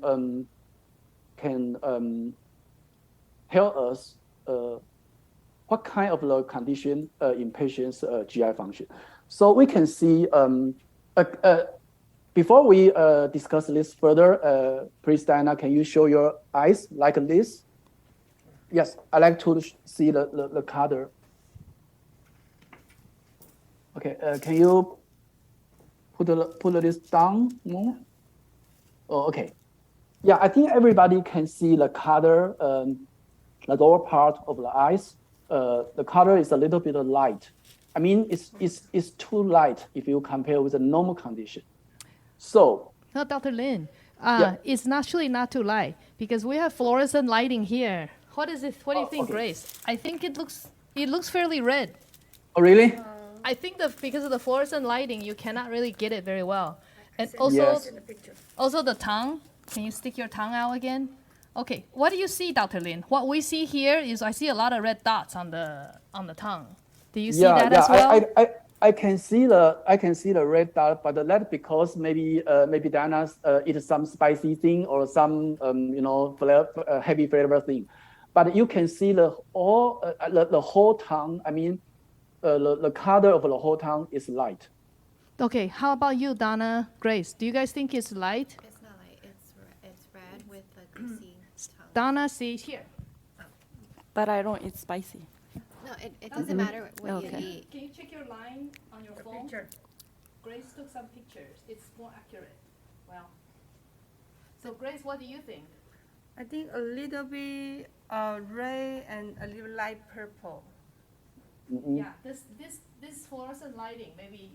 [SPEAKER 4] tell us what kind of the condition in patient's GI function. So we can see, before we discuss this further, please, Diana, can you show your eyes like this? Yes, I like to see the color. Okay, can you put this down more? Oh, okay. Yeah, I think everybody can see the color, the lower part of the eyes. The color is a little bit light. I mean, it's too light if you compare with a normal condition. So.
[SPEAKER 2] No, Dr. Lin,
[SPEAKER 4] yeah.
[SPEAKER 2] It's actually not too light because we have fluorescent lighting here. What is it? What do you think,
[SPEAKER 4] okay.
[SPEAKER 2] Grace? I think it looks fairly red.
[SPEAKER 4] Oh, really?
[SPEAKER 2] I think that because of the fluorescent lighting, you cannot really get it very well. And also,
[SPEAKER 4] yes.
[SPEAKER 2] also the tongue. Can you stick your tongue out again? Okay, what do you see, Dr. Lin? What we see here is I see a lot of red dots on the tongue. Do you see that as well?
[SPEAKER 4] I can see the red dot, but that's because maybe Diana eat some spicy thing or some heavy flavor thing. but you can see the whole tongue. I mean, the color of the whole tongue is light.
[SPEAKER 2] Okay, how about you, Donna, Grace? Do you guys think it's light?
[SPEAKER 1] It's not light. It's red with the greasy tongue.
[SPEAKER 2] Donna, see here.
[SPEAKER 5] But I don't eat spicy.
[SPEAKER 1] No, it doesn't matter what
[SPEAKER 5] Okay.
[SPEAKER 1] you eat.
[SPEAKER 2] Can you check your line on your phone? Grace took some pictures. It's more accurate. Well, so Grace, what do you think?
[SPEAKER 6] I think a little bit red and a little light purple.
[SPEAKER 2] Yeah, this fluorescent lighting maybe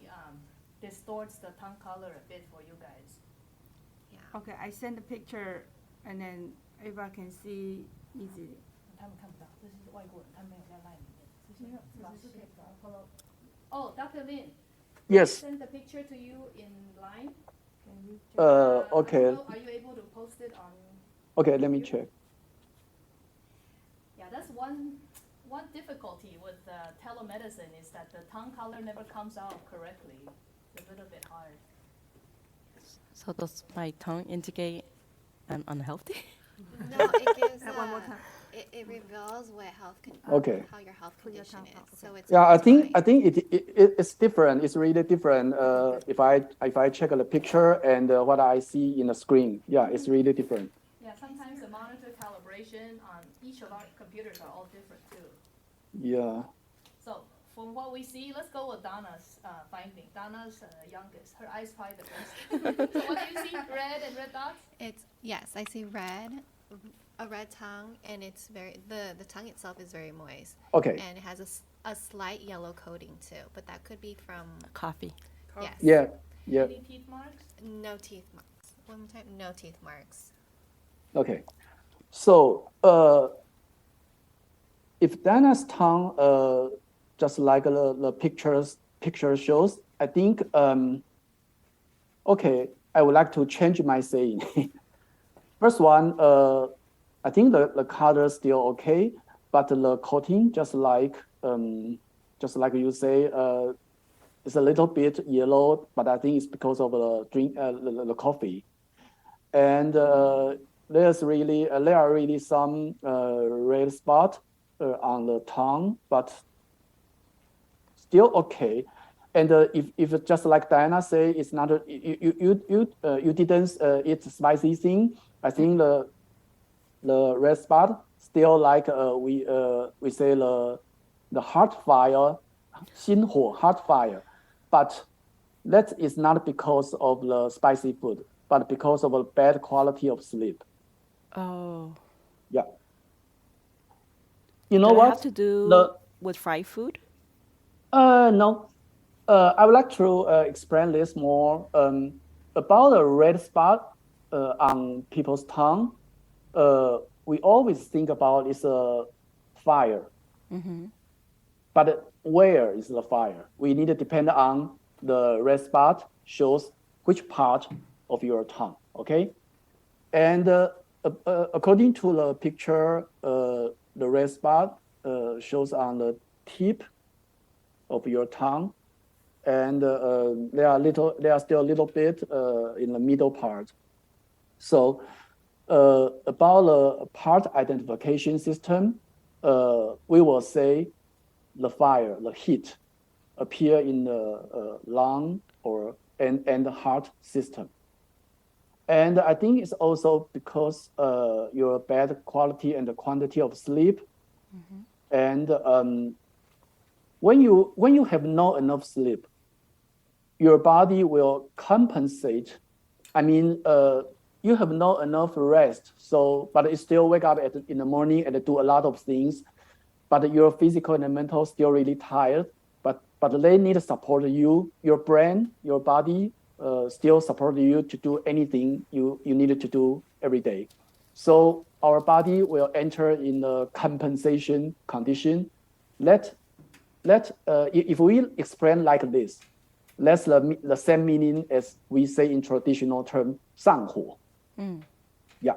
[SPEAKER 2] distorts the tongue color a bit for you guys.
[SPEAKER 1] Yeah.
[SPEAKER 6] Okay, I send the picture and then everyone can see easily.
[SPEAKER 2] 他们看不到，这是外国人，他没有在 line 里面。这是老师可以把它 follow. Oh, Dr. Lin.
[SPEAKER 4] Yes.
[SPEAKER 2] Send the picture to you in line.
[SPEAKER 6] Can you
[SPEAKER 4] Okay.
[SPEAKER 2] Are you able to post it on?
[SPEAKER 4] Okay, let me check.
[SPEAKER 2] Yeah, that's one difficulty with telemedicine is that the tongue color never comes out correctly. It's a little bit hard.
[SPEAKER 5] So does my tongue indicate I'm unhealthy?
[SPEAKER 1] No, it gives.
[SPEAKER 6] One more time.
[SPEAKER 1] It reveals what health
[SPEAKER 4] Okay.
[SPEAKER 1] how your health
[SPEAKER 6] Put your
[SPEAKER 1] condition
[SPEAKER 6] tongue out,
[SPEAKER 1] is. So it's
[SPEAKER 4] Yeah, I think
[SPEAKER 1] fine.
[SPEAKER 4] it's different. It's really different. If I check the picture and what I see in the screen, yeah, it's really different.
[SPEAKER 2] Yeah, sometimes the monitor calibration on each of our computers are all different too.
[SPEAKER 4] Yeah.
[SPEAKER 2] So from what we see, let's go with Donna's finding. Donna's youngest. Her eyes probably the best. So what do you see? Red and red dots?
[SPEAKER 1] Yes, I see a red tongue, and it's the tongue itself is very moist,
[SPEAKER 4] Okay.
[SPEAKER 1] and it has a slight yellow coating too. But that could be from
[SPEAKER 5] Coffee.
[SPEAKER 1] yes.
[SPEAKER 4] Yeah. Yeah.
[SPEAKER 2] Any teeth marks?
[SPEAKER 1] No teeth marks. One more time. No teeth marks.
[SPEAKER 4] Okay. So if Dana's tongue just like the picture shows, I think okay, I would like to change my saying. First one, I think the color is still okay, but the coating, just like you say, it's a little bit yellow, but I think it's because of the drink, the coffee, and there are really some red spot on the tongue, but still okay. And if just like Diana say, it's not you didn't eat spicy thing. I think the red spot still like we say the heart fire, 心火 heart fire, but that is not because of the spicy food, but because of a bad quality of sleep.
[SPEAKER 5] Oh.
[SPEAKER 4] Yeah. You know
[SPEAKER 5] Does it
[SPEAKER 4] what?
[SPEAKER 5] have to do with fried food?
[SPEAKER 4] No. I would like to explain this more about the red spot on people's tongue. We always think about is a fire, but where is the fire? We need to depend on the red spot shows which part of your tongue. Okay, and according to the picture, the red spot shows on the tip of your tongue. And they are still a little bit in the middle part. So about the part identification system, we will say the fire, the heat, appear in the lung and the heart system. And I think it's also because your bad quality and the quantity of sleep, and when you have not enough sleep, your body will compensate. I mean, you have not enough rest, but you still wake up in the morning and do a lot of things, but your physical and mental still really tired. But they need to support you. Your brain, your body still support you to do anything you needed to do every day. So our body will enter in a compensation condition. If we explain like this, that's the same meaning as we say in traditional term 上火. Yeah.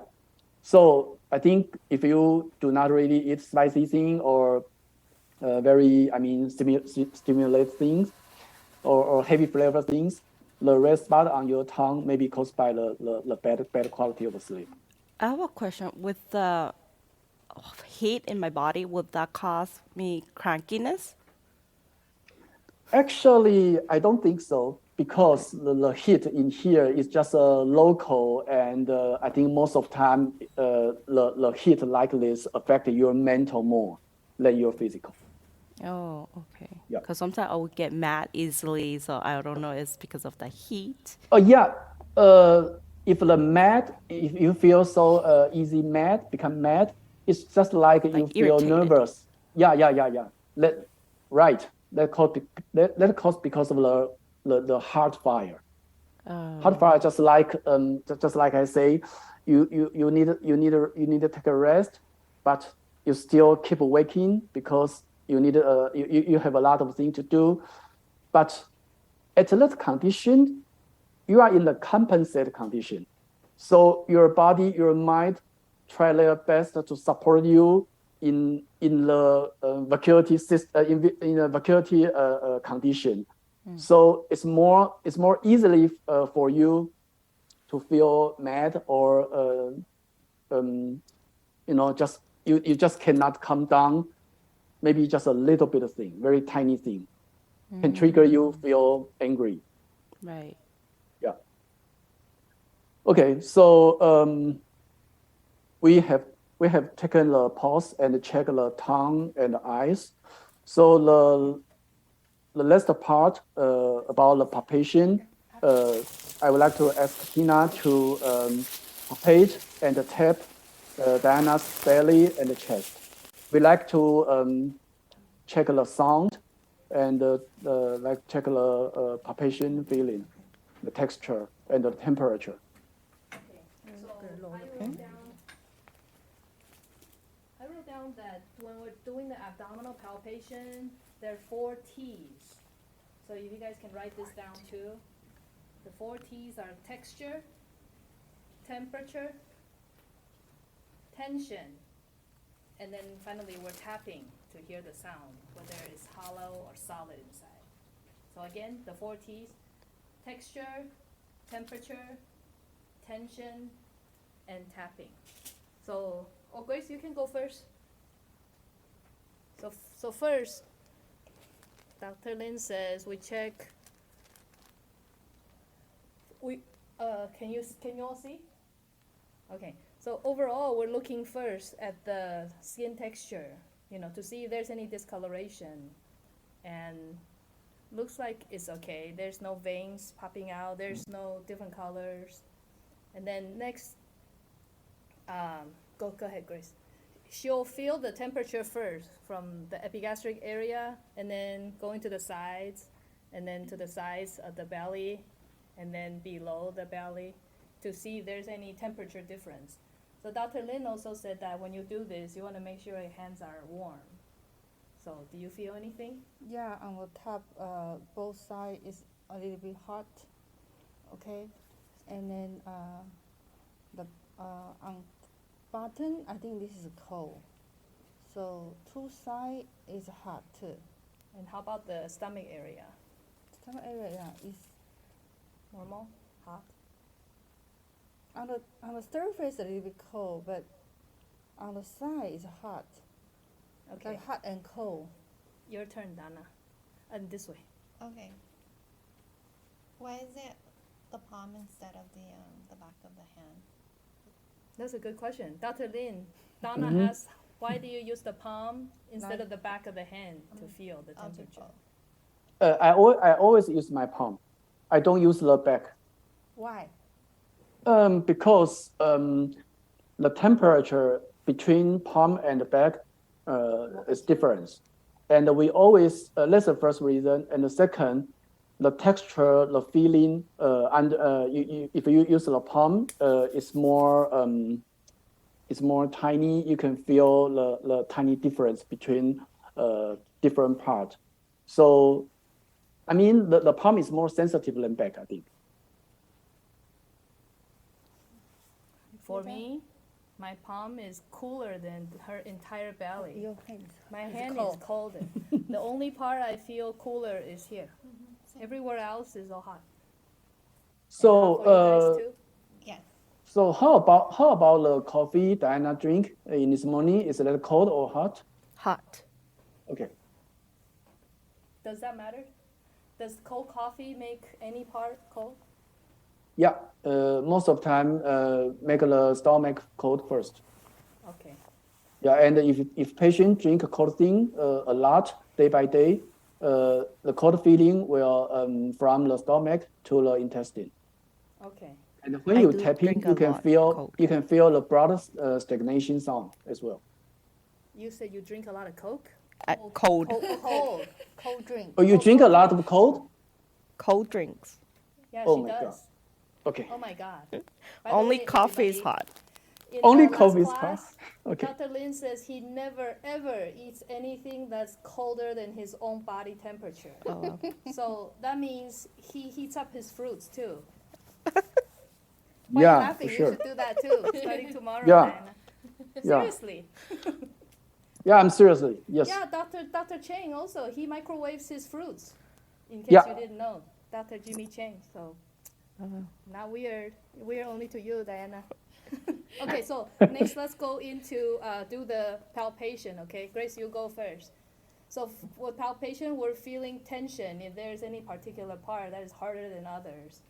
[SPEAKER 4] So I think if you do not really eat spicy thing or stimulate things or heavy flavor things, the red spot on your tongue may be caused by the bad quality of the sleep.
[SPEAKER 5] I have a question with the heat in my body, would that cause me crankiness?
[SPEAKER 4] Actually, I don't think so because the heat in here is just local, and I think most of time the heat like this affect your mental more than your physical.
[SPEAKER 5] Oh, okay.
[SPEAKER 4] Yeah.
[SPEAKER 5] Because sometimes I would get mad easily, so I don't know. It's because of the heat.
[SPEAKER 4] Oh yeah. If you feel so easy mad, become mad, it's just like you feel
[SPEAKER 5] irritated.
[SPEAKER 4] nervous. Yeah. Right. That cause because of the heart fire. Heart fire just like I say, you need to take a rest, but you still keep waking because you have a lot of things to do. But at that condition, you are in the compensated condition. So your body, your mind try their best to support you in the vacuity in a vacuity condition. So it's more easily for you to feel mad or just you just cannot come down. Maybe just a little bit of thing, very tiny thing, can trigger you feel angry.
[SPEAKER 5] Right.
[SPEAKER 4] Yeah. Okay, so we have taken the pulse and checked the tongue and the eyes. So the last part about the palpation, I would like to ask Tina to palpate and tap Diana's belly and chest. We like to check the sound and like check the palpation feeling, the texture and the temperature.
[SPEAKER 2] I wrote down that when we're doing the abdominal palpation, there are 4 T's. So if you guys can write this down too. The 4 T's are texture, temperature, tension, and then finally we're tapping to hear the sound, whether it's hollow or solid inside. So again, the 4 T's: texture, temperature, tension, and tapping. So, Grace, you can go first. So first, Dr. Lin says we check. Can you all see? Okay. So overall, we're looking first at the skin texture, to see if there's any discoloration, and looks like it's okay. There's no veins popping out. There's no different colors. And then next, go ahead, Grace. She'll feel the temperature first from the epigastric area, and then going to the sides, and then to the sides of the belly, and then below the belly, to see if there's any temperature difference. So Dr. Lin also said that when you do this, you want to make sure your hands are warm. So do you feel anything?
[SPEAKER 6] Yeah, on the top, both sides is a little bit hot. Okay, and then on bottom, I think this is cold. So 2 sides is hot too.
[SPEAKER 2] And how about the stomach area?
[SPEAKER 6] Stomach area, yeah, is
[SPEAKER 2] Normal? Hot?
[SPEAKER 6] on the surface a little bit cold, but on the side is hot.
[SPEAKER 2] Okay.
[SPEAKER 6] Like hot and cold.
[SPEAKER 2] Your turn, Dana. And this way.
[SPEAKER 1] Okay. Why is it the palm instead of the back of the hand?
[SPEAKER 2] That's a good question. Dr. Lin, Donna asked, why do you use the palm instead of the back of the hand to feel the
[SPEAKER 1] I'll do
[SPEAKER 2] temperature?
[SPEAKER 1] both.
[SPEAKER 4] I always use my palm. I don't use the back.
[SPEAKER 6] Why?
[SPEAKER 4] Because the temperature between palm and the back is different. And we always, that's the first reason. And the second, the texture, the feeling, if you use the palm, it's more tiny. You can feel the tiny difference between different parts. So, I mean, the palm is more sensitive than back, I think.
[SPEAKER 2] For me, my palm is cooler than her entire belly.
[SPEAKER 6] Your hands.
[SPEAKER 2] My
[SPEAKER 6] is
[SPEAKER 2] hand
[SPEAKER 6] cold.
[SPEAKER 2] is colder. The only part I feel cooler is here. Everywhere else is all hot. And how for you
[SPEAKER 4] So,
[SPEAKER 2] guys too?
[SPEAKER 1] Yes.
[SPEAKER 4] So how about the coffee Diana drink in this morning? Is it cold or hot?
[SPEAKER 5] Hot.
[SPEAKER 4] Okay.
[SPEAKER 2] Does that matter? Does cold coffee make any part cold?
[SPEAKER 4] Yeah. Most of time, make the stomach cold first.
[SPEAKER 2] Okay.
[SPEAKER 4] Yeah, and if patient drink cold thing a lot day by day, the cold feeling will from the stomach to the intestine.
[SPEAKER 2] Okay.
[SPEAKER 4] And when
[SPEAKER 5] I
[SPEAKER 4] you
[SPEAKER 5] do
[SPEAKER 4] tap in,
[SPEAKER 5] drink a
[SPEAKER 4] you can
[SPEAKER 5] lot
[SPEAKER 4] feel
[SPEAKER 5] cold.
[SPEAKER 4] the blood stagnation sound as well.
[SPEAKER 2] You said you drink a lot of Coke?
[SPEAKER 5] Cold.
[SPEAKER 6] Cold drink.
[SPEAKER 4] Oh, you drink a lot of cold?
[SPEAKER 5] Cold drinks.
[SPEAKER 2] Yeah,
[SPEAKER 4] Oh
[SPEAKER 2] she
[SPEAKER 4] my God.
[SPEAKER 2] does.
[SPEAKER 4] Okay.
[SPEAKER 2] Oh my God. By the
[SPEAKER 5] Only
[SPEAKER 2] way,
[SPEAKER 5] coffee is
[SPEAKER 2] everybody,
[SPEAKER 5] hot.
[SPEAKER 2] in
[SPEAKER 4] Only
[SPEAKER 2] our last
[SPEAKER 4] coffee is hot?
[SPEAKER 2] class,
[SPEAKER 4] Okay.
[SPEAKER 2] Dr. Lin says he never ever eats anything that's colder than his own body temperature.
[SPEAKER 5] Oh, wow.
[SPEAKER 2] So that means he heats up his fruits too. Why are you
[SPEAKER 4] Yeah,
[SPEAKER 2] laughing?
[SPEAKER 4] for
[SPEAKER 2] You
[SPEAKER 4] sure.
[SPEAKER 2] should do that too, starting tomorrow,
[SPEAKER 4] Yeah.
[SPEAKER 2] Diana.
[SPEAKER 4] Yeah.
[SPEAKER 2] Seriously.
[SPEAKER 4] Yeah, I'm seriously. Yes.
[SPEAKER 2] Yeah, Dr. Cheng also, he microwaves his fruits, in case
[SPEAKER 4] Yeah.
[SPEAKER 2] you didn't know. Dr. Jimmy Cheng. So now we're only to you, Diana. Okay, so next let's go into do the palpation. Okay, Grace, you go first. So with palpation, we're feeling tension. If there's any particular part that is harder than others.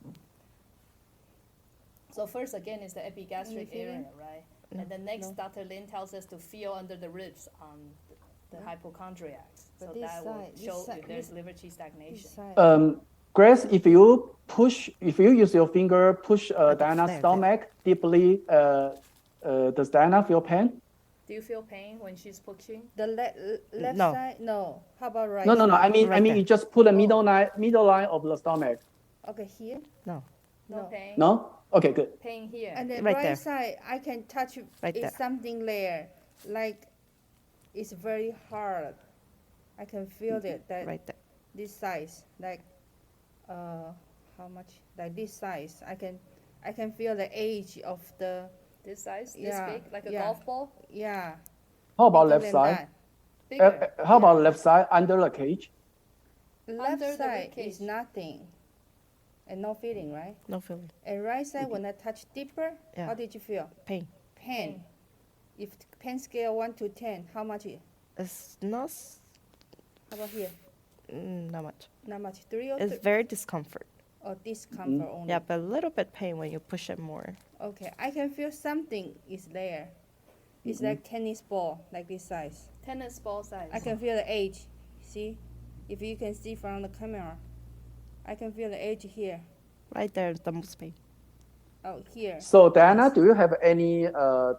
[SPEAKER 2] So first, again, is the epigastric
[SPEAKER 6] feeling?
[SPEAKER 2] area, right? And then next, Dr. Lin tells us to feel under the ribs on the hypochondriacs.
[SPEAKER 6] But
[SPEAKER 2] So
[SPEAKER 6] this
[SPEAKER 2] that will
[SPEAKER 6] side- this
[SPEAKER 2] show
[SPEAKER 6] side-
[SPEAKER 2] if there's
[SPEAKER 6] this-
[SPEAKER 2] liver qi stagnation.
[SPEAKER 4] Grace, if you use your finger, push Diana's
[SPEAKER 5] there.
[SPEAKER 4] stomach deeply, does Diana feel pain?
[SPEAKER 2] Do you feel pain when she's pushing?
[SPEAKER 6] The left
[SPEAKER 5] No.
[SPEAKER 6] side? No. How about right
[SPEAKER 4] No.
[SPEAKER 6] side?
[SPEAKER 4] I mean,
[SPEAKER 5] Right there.
[SPEAKER 4] you just put the middle line of the stomach.
[SPEAKER 6] Okay, here.
[SPEAKER 5] No.
[SPEAKER 2] No,
[SPEAKER 6] No.
[SPEAKER 2] pain?
[SPEAKER 4] No? Okay, good.
[SPEAKER 2] Pain here.
[SPEAKER 6] And then
[SPEAKER 5] Right
[SPEAKER 6] right
[SPEAKER 5] there.
[SPEAKER 6] side, I can touch
[SPEAKER 5] Right
[SPEAKER 6] it's
[SPEAKER 5] there.
[SPEAKER 6] something there. Like it's very hard. I can feel it. That
[SPEAKER 5] Right there.
[SPEAKER 6] this size, like how much? Like this size. I can feel the edge of the
[SPEAKER 2] This size, this
[SPEAKER 6] Yeah,
[SPEAKER 2] big, like a
[SPEAKER 6] yeah.
[SPEAKER 2] golf ball?
[SPEAKER 6] yeah.
[SPEAKER 4] How about
[SPEAKER 6] bigger
[SPEAKER 4] left
[SPEAKER 6] than
[SPEAKER 4] side?
[SPEAKER 6] that.
[SPEAKER 2] Bigger.
[SPEAKER 4] How about left side under the cage?
[SPEAKER 6] Left
[SPEAKER 2] Under the
[SPEAKER 6] side
[SPEAKER 2] rib
[SPEAKER 6] is
[SPEAKER 2] cage.
[SPEAKER 6] nothing, and no feeling, right?
[SPEAKER 5] No feeling.
[SPEAKER 6] And right side, when I touch deeper,
[SPEAKER 5] Yeah.
[SPEAKER 6] how did you feel?
[SPEAKER 5] Pain.
[SPEAKER 6] Pain. If pain scale 1 to 10, how much?
[SPEAKER 5] It's not
[SPEAKER 6] How about here?
[SPEAKER 5] not much.
[SPEAKER 6] Not much. 3 or,
[SPEAKER 5] It's very discomfort.
[SPEAKER 6] or discomfort only?
[SPEAKER 5] Yeah, but a little bit pain when you push it more.
[SPEAKER 6] Okay, I can feel something is there. It's like tennis ball, like this size.
[SPEAKER 2] Tennis ball size.
[SPEAKER 6] I can feel the edge. See, if you can see from the camera, I can feel the edge here.
[SPEAKER 5] Right there, the most pain.
[SPEAKER 6] Oh, here.
[SPEAKER 4] So Diana, do you have any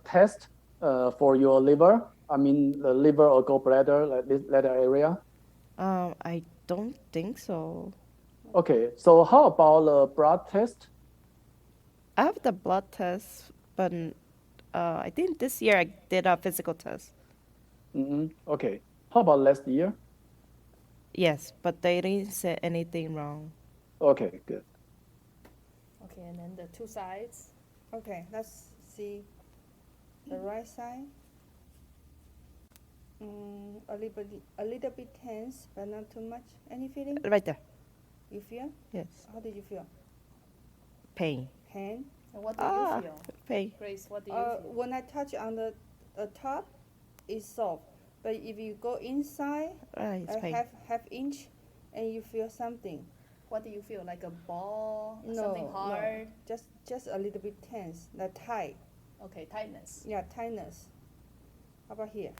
[SPEAKER 4] test for your liver? I mean, the liver or gallbladder, like this letter area?
[SPEAKER 5] I don't think so.
[SPEAKER 4] Okay, so how about the blood test?
[SPEAKER 5] I have the blood test, but I think this year I did a physical test.
[SPEAKER 4] Okay. How about last year?
[SPEAKER 5] Yes, but they didn't say anything wrong.
[SPEAKER 4] Okay, good.
[SPEAKER 2] Okay, and then the two sides.
[SPEAKER 6] Okay, let's see the right side. A little bit tense, but not too much. Any feeling?
[SPEAKER 5] Right there.
[SPEAKER 6] You feel?
[SPEAKER 5] Yes.
[SPEAKER 6] How did you feel?
[SPEAKER 5] Pain.
[SPEAKER 6] Pain?
[SPEAKER 2] And what do you feel?
[SPEAKER 5] Pain.
[SPEAKER 2] Grace, what do you feel?
[SPEAKER 6] When I touch on the top, it's soft. But if you go inside,
[SPEAKER 5] It's
[SPEAKER 6] a
[SPEAKER 5] pain.
[SPEAKER 6] half inch, and you feel something.
[SPEAKER 2] What do you feel? Like a ball?
[SPEAKER 6] No,
[SPEAKER 2] Something
[SPEAKER 6] no.
[SPEAKER 2] hard?
[SPEAKER 6] Just a little bit tense, like tight.
[SPEAKER 2] Okay, tightness.
[SPEAKER 6] Yeah, tightness. How about here?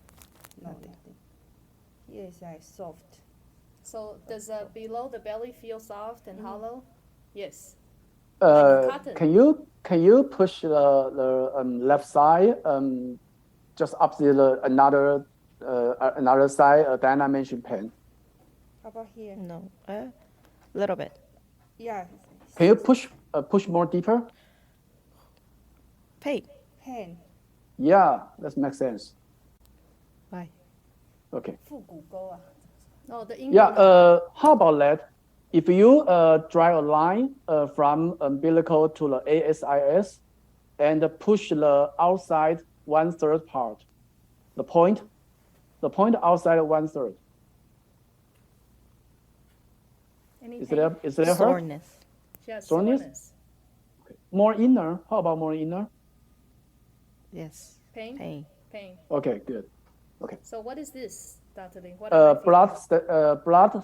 [SPEAKER 6] No,
[SPEAKER 5] Nothing.
[SPEAKER 6] nothing. Here is like soft.
[SPEAKER 2] So does below the belly feel soft and hollow? Yes.
[SPEAKER 4] Uh,
[SPEAKER 2] cotton.
[SPEAKER 4] can you push the left side just opposite another side? Diana mentioned pain.
[SPEAKER 6] How about here?
[SPEAKER 5] No, a little bit.
[SPEAKER 6] Yeah.
[SPEAKER 4] Can you push more deeper?
[SPEAKER 5] Pain.
[SPEAKER 6] Pain.
[SPEAKER 4] Yeah, that makes sense.
[SPEAKER 5] Why?
[SPEAKER 4] Okay.
[SPEAKER 6] 腹股沟啊.
[SPEAKER 2] Oh, the inguinal.
[SPEAKER 4] Yeah. How about that? If you draw a line from umbilical to the ASIS and push the outside 1/3 part, the point outside 1/3.
[SPEAKER 2] Any
[SPEAKER 4] Is
[SPEAKER 2] pain?
[SPEAKER 4] there hurt?
[SPEAKER 5] Soreness.
[SPEAKER 2] She has
[SPEAKER 4] soreness?
[SPEAKER 2] soreness.
[SPEAKER 4] more inner. How about more inner?
[SPEAKER 5] Yes.
[SPEAKER 2] Pain?
[SPEAKER 5] Pain.
[SPEAKER 2] Pain.
[SPEAKER 4] Okay, good. Okay.
[SPEAKER 2] So what is this, Dr. Lin? What am I feeling?
[SPEAKER 4] Blood.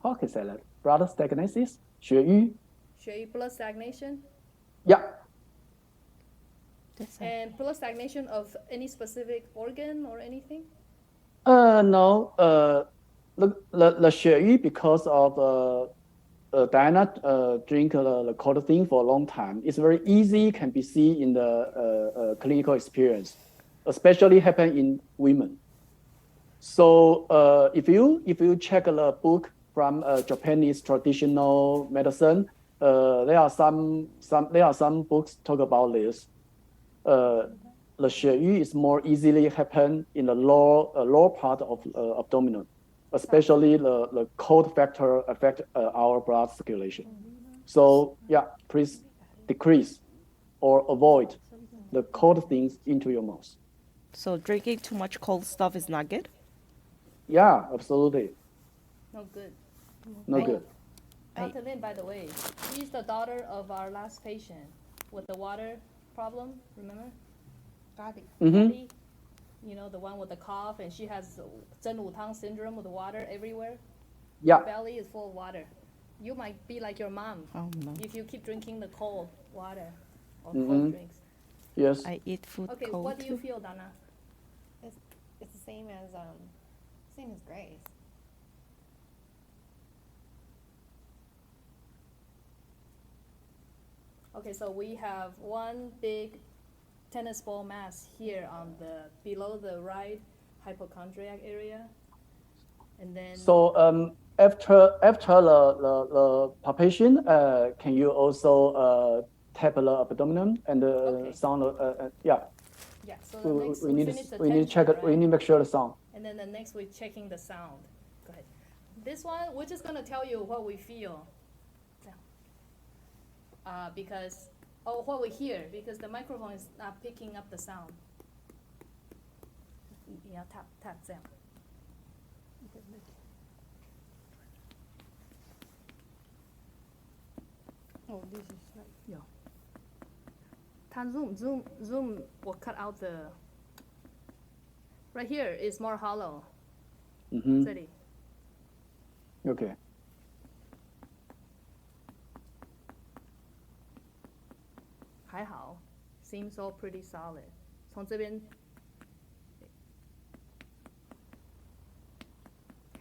[SPEAKER 4] How can I say that? Blood stagnasis. 血瘀.
[SPEAKER 2] 血瘀 blood stagnation?
[SPEAKER 4] Yeah.
[SPEAKER 2] And blood stagnation of any specific organ or anything?
[SPEAKER 4] No. The 血瘀 because of Diana drink the cold thing for a long time. It's very easy, can be seen in the clinical experience, especially happen in women. So if you check the book from Japanese traditional medicine, there are some books talk about this. The 血瘀 is more easily happen in the lower part of abdominal, especially the cold factor affect our blood circulation. So yeah, please decrease or avoid the cold things into your mouth.
[SPEAKER 5] So drinking too much cold stuff is not good?
[SPEAKER 4] Yeah, absolutely.
[SPEAKER 2] No good.
[SPEAKER 4] No good.
[SPEAKER 2] Dr. Lin, by the way, she's the daughter of our last patient with the water problem, remember? Patty, you know, the one with the cough, and she has 真武汤 syndrome with water everywhere.
[SPEAKER 4] Yeah.
[SPEAKER 2] Her belly is full of water. You might be like your mom
[SPEAKER 5] Oh no.
[SPEAKER 2] if you keep drinking the cold water or cold drinks.
[SPEAKER 4] Yes.
[SPEAKER 5] I eat food
[SPEAKER 2] Okay,
[SPEAKER 5] cold
[SPEAKER 2] what do you
[SPEAKER 5] too.
[SPEAKER 2] feel, Dana?
[SPEAKER 1] It's the same as Grace.
[SPEAKER 2] Okay, so we have one big tennis ball mass here on the below the right hypochondriac area, and then
[SPEAKER 4] So after the palpation, can you also tap the abdomen and
[SPEAKER 2] Okay.
[SPEAKER 4] sound? Yeah.
[SPEAKER 2] yeah. So the next
[SPEAKER 4] We need
[SPEAKER 2] finish the
[SPEAKER 4] we need to check
[SPEAKER 2] tension,
[SPEAKER 4] it. We
[SPEAKER 2] right?
[SPEAKER 4] need to make sure the sound.
[SPEAKER 2] And then the next we're checking the sound. Go ahead. This one we're just gonna tell you what we feel. Because what we hear, because the microphone is not picking up the sound. 你要 tap 这样。
[SPEAKER 6] Oh, this is like.
[SPEAKER 2] 有。它 zoom will cut out the. Right here is more hollow. 这里。
[SPEAKER 4] Okay.
[SPEAKER 2] 还好 seems all pretty solid. 从这边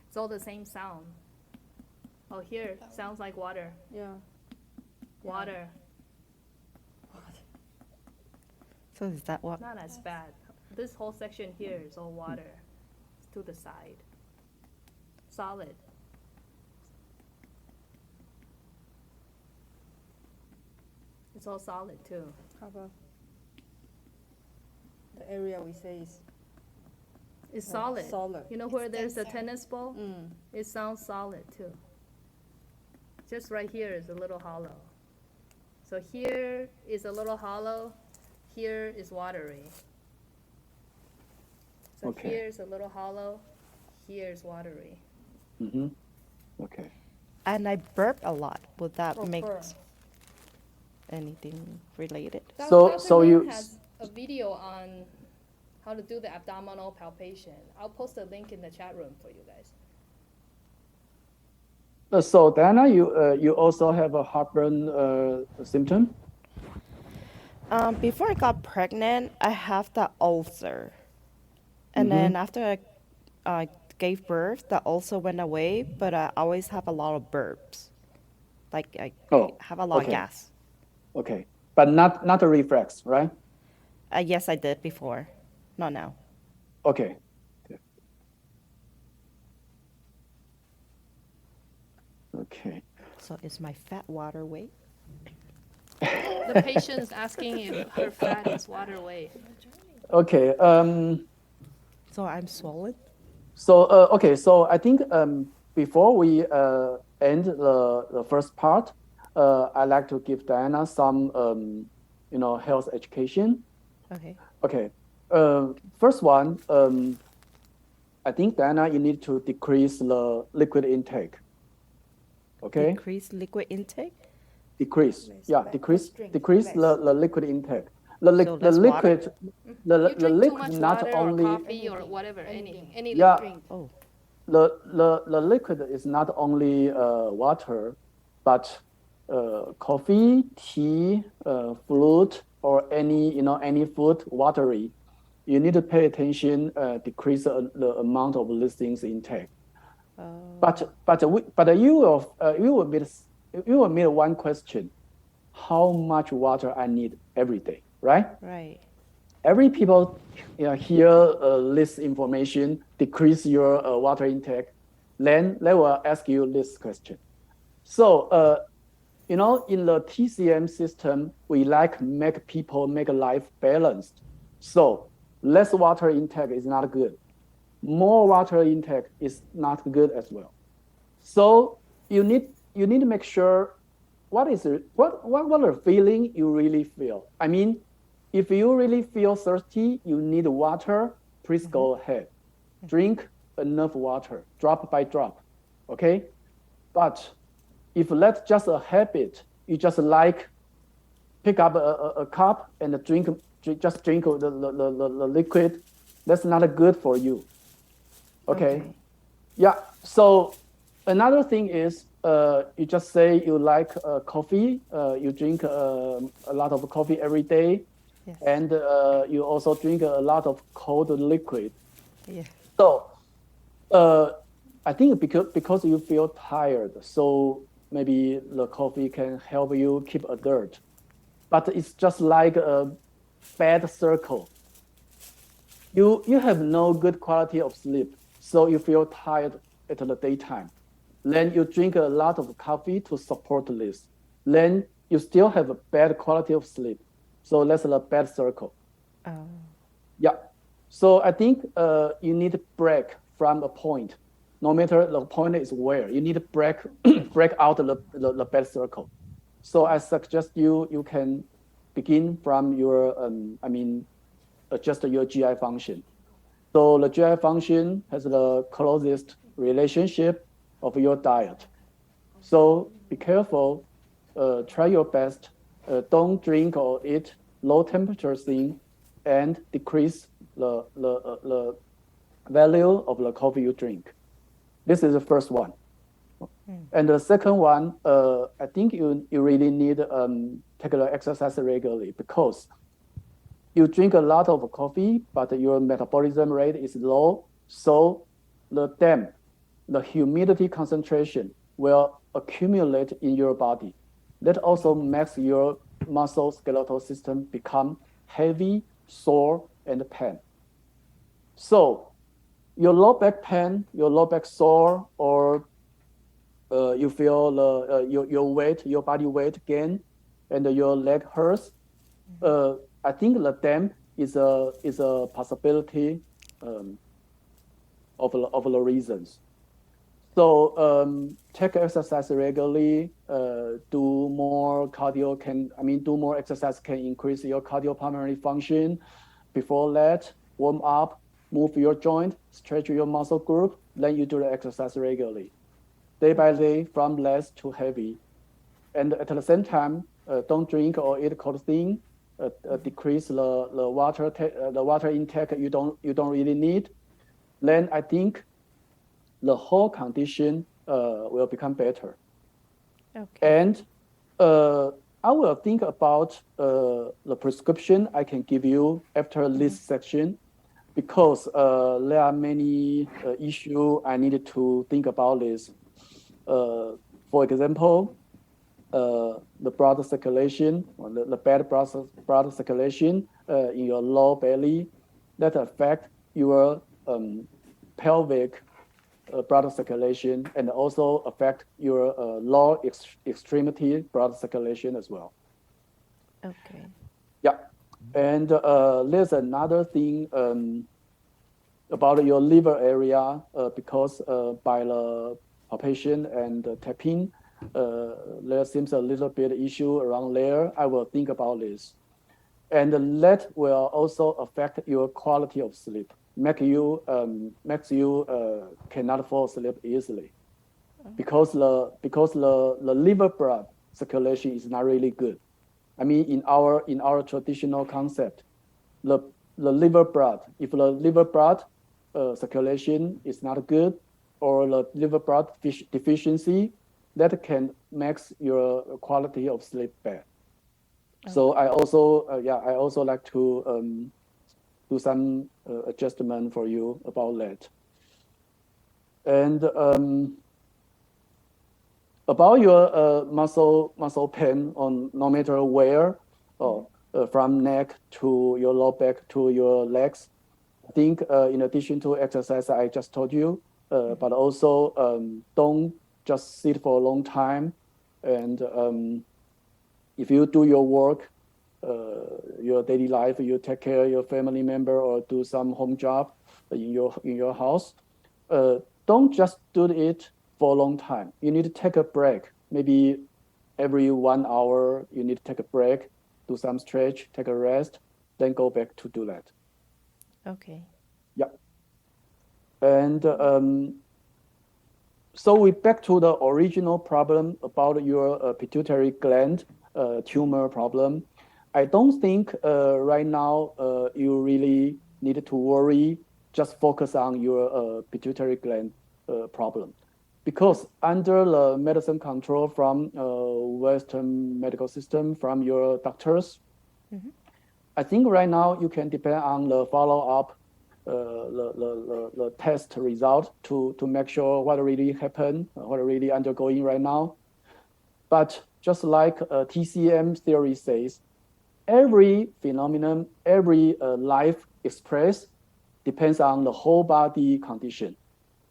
[SPEAKER 2] it's all the same sound. Oh, here sounds like water.
[SPEAKER 6] Yeah.
[SPEAKER 2] Water.
[SPEAKER 5] So is that what?
[SPEAKER 2] Not as bad. This whole section here is all water. It's to the side. Solid. It's all solid too.
[SPEAKER 6] How about the area we say is
[SPEAKER 2] It's solid.
[SPEAKER 6] solid?
[SPEAKER 2] You know where there's a tennis ball?
[SPEAKER 6] Mm.
[SPEAKER 2] It sounds solid too. Just right here is a little hollow. So here is a little hollow. Here is watery. So
[SPEAKER 4] Okay.
[SPEAKER 2] here's a little hollow. Here's watery.
[SPEAKER 4] Okay.
[SPEAKER 5] And I burp a lot. Would that
[SPEAKER 6] Oh,
[SPEAKER 5] make
[SPEAKER 6] burp.
[SPEAKER 5] anything related?
[SPEAKER 2] Dr.
[SPEAKER 4] So
[SPEAKER 2] Lin
[SPEAKER 4] you-
[SPEAKER 2] has a video on how to do the abdominal palpation. I'll post a link in the chat room for you guys.
[SPEAKER 4] So Diana, you also have a heartburn symptom?
[SPEAKER 5] Before I got pregnant, I have the ulcer. And then after I gave birth, the ulcer went away, but I always have a lot of burps. Like I
[SPEAKER 4] Oh,
[SPEAKER 5] have a lot of
[SPEAKER 4] okay.
[SPEAKER 5] gas.
[SPEAKER 4] Okay, but not a reflex, right?
[SPEAKER 5] Yes, I did before. Not now.
[SPEAKER 4] Okay. Okay.
[SPEAKER 5] So is my fat water weight?
[SPEAKER 2] The patient's asking if her fat is water weight.
[SPEAKER 4] Okay.
[SPEAKER 5] So I'm swollen?
[SPEAKER 4] So okay. So I think before we end the first part, I'd like to give Diana some health education.
[SPEAKER 5] Okay.
[SPEAKER 4] Okay. First one, I think Diana, you need to decrease the liquid intake. Okay.
[SPEAKER 5] Decrease liquid intake?
[SPEAKER 4] decrease.
[SPEAKER 6] Less,
[SPEAKER 4] Yeah,
[SPEAKER 6] less,
[SPEAKER 4] decrease
[SPEAKER 6] just drink
[SPEAKER 4] decrease
[SPEAKER 6] less.
[SPEAKER 4] the liquid intake. The
[SPEAKER 5] So
[SPEAKER 4] the
[SPEAKER 5] less water?
[SPEAKER 4] liquid
[SPEAKER 2] You
[SPEAKER 4] the
[SPEAKER 2] drink too
[SPEAKER 4] liquid
[SPEAKER 2] much
[SPEAKER 4] not
[SPEAKER 2] water or
[SPEAKER 4] only
[SPEAKER 2] coffee or
[SPEAKER 6] Anything,
[SPEAKER 2] whatever,
[SPEAKER 6] anything.
[SPEAKER 2] any
[SPEAKER 4] yeah
[SPEAKER 2] liquid.
[SPEAKER 6] Drink.
[SPEAKER 5] Oh,
[SPEAKER 4] the liquid is not only water, but coffee, tea, fruit, or any food watery. You need to pay attention, decrease the amount of these things intake. But
[SPEAKER 5] oh,
[SPEAKER 4] you will meet one question: how much water I need every day, right?
[SPEAKER 5] right.
[SPEAKER 4] Every people hear this information, decrease your water intake, then they will ask you this question. So, in the TCM system, we make people make life balanced. So less water intake is not good. More water intake is not good as well. So you need to make sure what are the feeling you really feel. I mean, if you really feel thirsty, you need water, please go ahead. Drink enough water, drop by drop. Okay? But if that's just a habit, you just pick up a cup and just drink the liquid, that's not good for you. Okay? Yeah. So another thing is you just say you like coffee, you drink a lot of coffee every day,
[SPEAKER 5] Yes.
[SPEAKER 4] and you also drink a lot of cold liquid.
[SPEAKER 5] Yeah.
[SPEAKER 4] So I think because you feel tired, so maybe the coffee can help you keep alert. But it's just like a bad circle. You have no good quality of sleep, so you feel tired at the daytime. Then you drink a lot of coffee to support this. Then you still have a bad quality of sleep. So that's a bad circle.
[SPEAKER 5] Oh,
[SPEAKER 4] Yeah. So I think you need to break from a point. No matter the point is where, you need to break out the bad circle. So I suggest you can begin from your adjust your GI function. So the GI function has the closest relationship of your diet. So be careful, try your best, don't drink or eat low temperature thing, and decrease the value of the coffee you drink. This is the first one. And the second one, I think you really need take the exercise regularly, because you drink a lot of coffee, but your metabolism rate is low. So the humidity concentration will accumulate in your body. That also makes your muscle skeletal system become heavy, sore, and pain. So your low back pain, your low back sore, or you feel your body weight gain, and your leg hurts. I think the damp is a possibility of the reasons. So take exercise regularly. Do more do more exercise can increase your cardiopulmonary function. Before that, warm up, move your joint, stretch your muscle group. Then you do the exercise regularly, day by day, from less to heavy. And at the same time, don't drink or eat cold thing. Decrease the water intake you don't really need. Then I think the whole condition will become better.
[SPEAKER 5] okay.
[SPEAKER 4] And I will think about the prescription I can give you after this section, because there are many issues I needed to think about this. For example, the blood circulation, or the bad blood circulation in your lower belly, that affect your pelvic blood circulation, and also affect your lower extremity blood circulation as well.
[SPEAKER 5] Okay.
[SPEAKER 4] Yeah, and there's another thing about your liver area, because by the palpation and tapping, there seems a little bit issue around there. I will think about this. And that will also affect your quality of sleep, makes you cannot fall asleep easily, because the liver blood circulation is not really good. I mean, in our traditional concept, the liver blood, if the liver blood circulation is not good, or the liver blood deficiency, that can make your quality of sleep bad. So I also like to do some adjustment for you about that. And about your muscle pain on no matter where, from neck to your lower back to your legs. I think in addition to exercise I just told you, but also don't just sit for a long time, and if you do your work, your daily life, you take care of your family member or do some home job in your house, don't just do it for a long time. You need to take a break. Maybe every 1 hour, you need to take a break, do some stretch, take a rest, then go back to do that.
[SPEAKER 6] Okay.
[SPEAKER 4] Yeah. And so we back to the original problem about your pituitary gland tumor problem. I don't think right now you really need to worry. Just focus on your pituitary gland problem, because under the medicine control from Western medical system, from your doctors, I think right now you can depend on the follow-up, the test result to make sure what really happened, what really undergoing right now. But just like TCM theory says, every phenomenon, every life expressed depends on the whole body condition.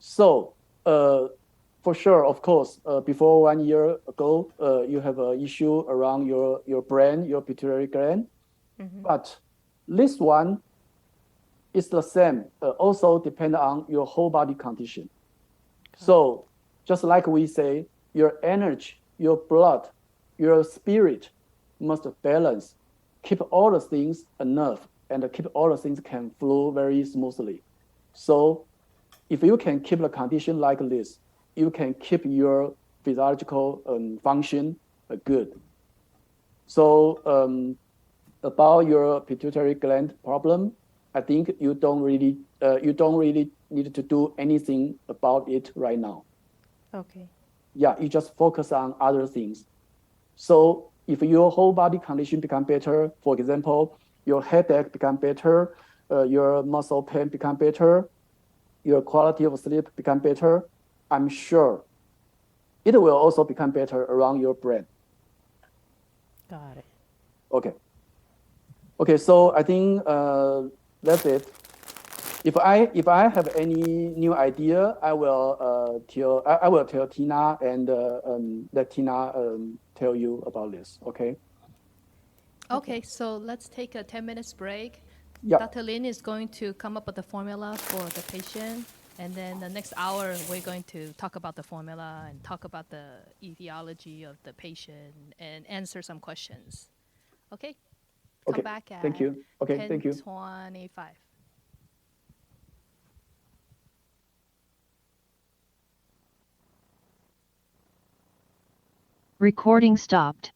[SPEAKER 4] So for sure, of course, before 1 year ago, you have an issue around your brain, your pituitary gland. But this one is the same, also depend on your whole body condition. So just like we say, your energy, your blood, your spirit must balance, keep all the things enough, and keep all the things can flow very smoothly. So if you can keep the condition like this, you can keep your physiological function good. So about your pituitary gland problem, I think you don't really need to do anything about it right now.
[SPEAKER 6] Okay.
[SPEAKER 4] Yeah, you just focus on other things. So if your whole body condition become better, for example, your headache become better, your muscle pain become better, your quality of sleep become better, I'm sure it will also become better around your brain.
[SPEAKER 6] Got it.
[SPEAKER 4] Okay. Okay, so I think that's it. If I have any new idea, I will tell Tina, and let Tina tell you about this. Okay.
[SPEAKER 2] Okay, so let's take a 10 minutes break.
[SPEAKER 4] Yeah.
[SPEAKER 2] Dr. Lin is going to come up with the formula for the patient. And then the next hour, we're going to talk about the formula and talk about the etiology of the patient and answer some questions. Okay? Come
[SPEAKER 4] Okay.
[SPEAKER 2] back at
[SPEAKER 4] Thank you. Okay. Thank you.
[SPEAKER 2] 10:25.
[SPEAKER 7] Recording stopped.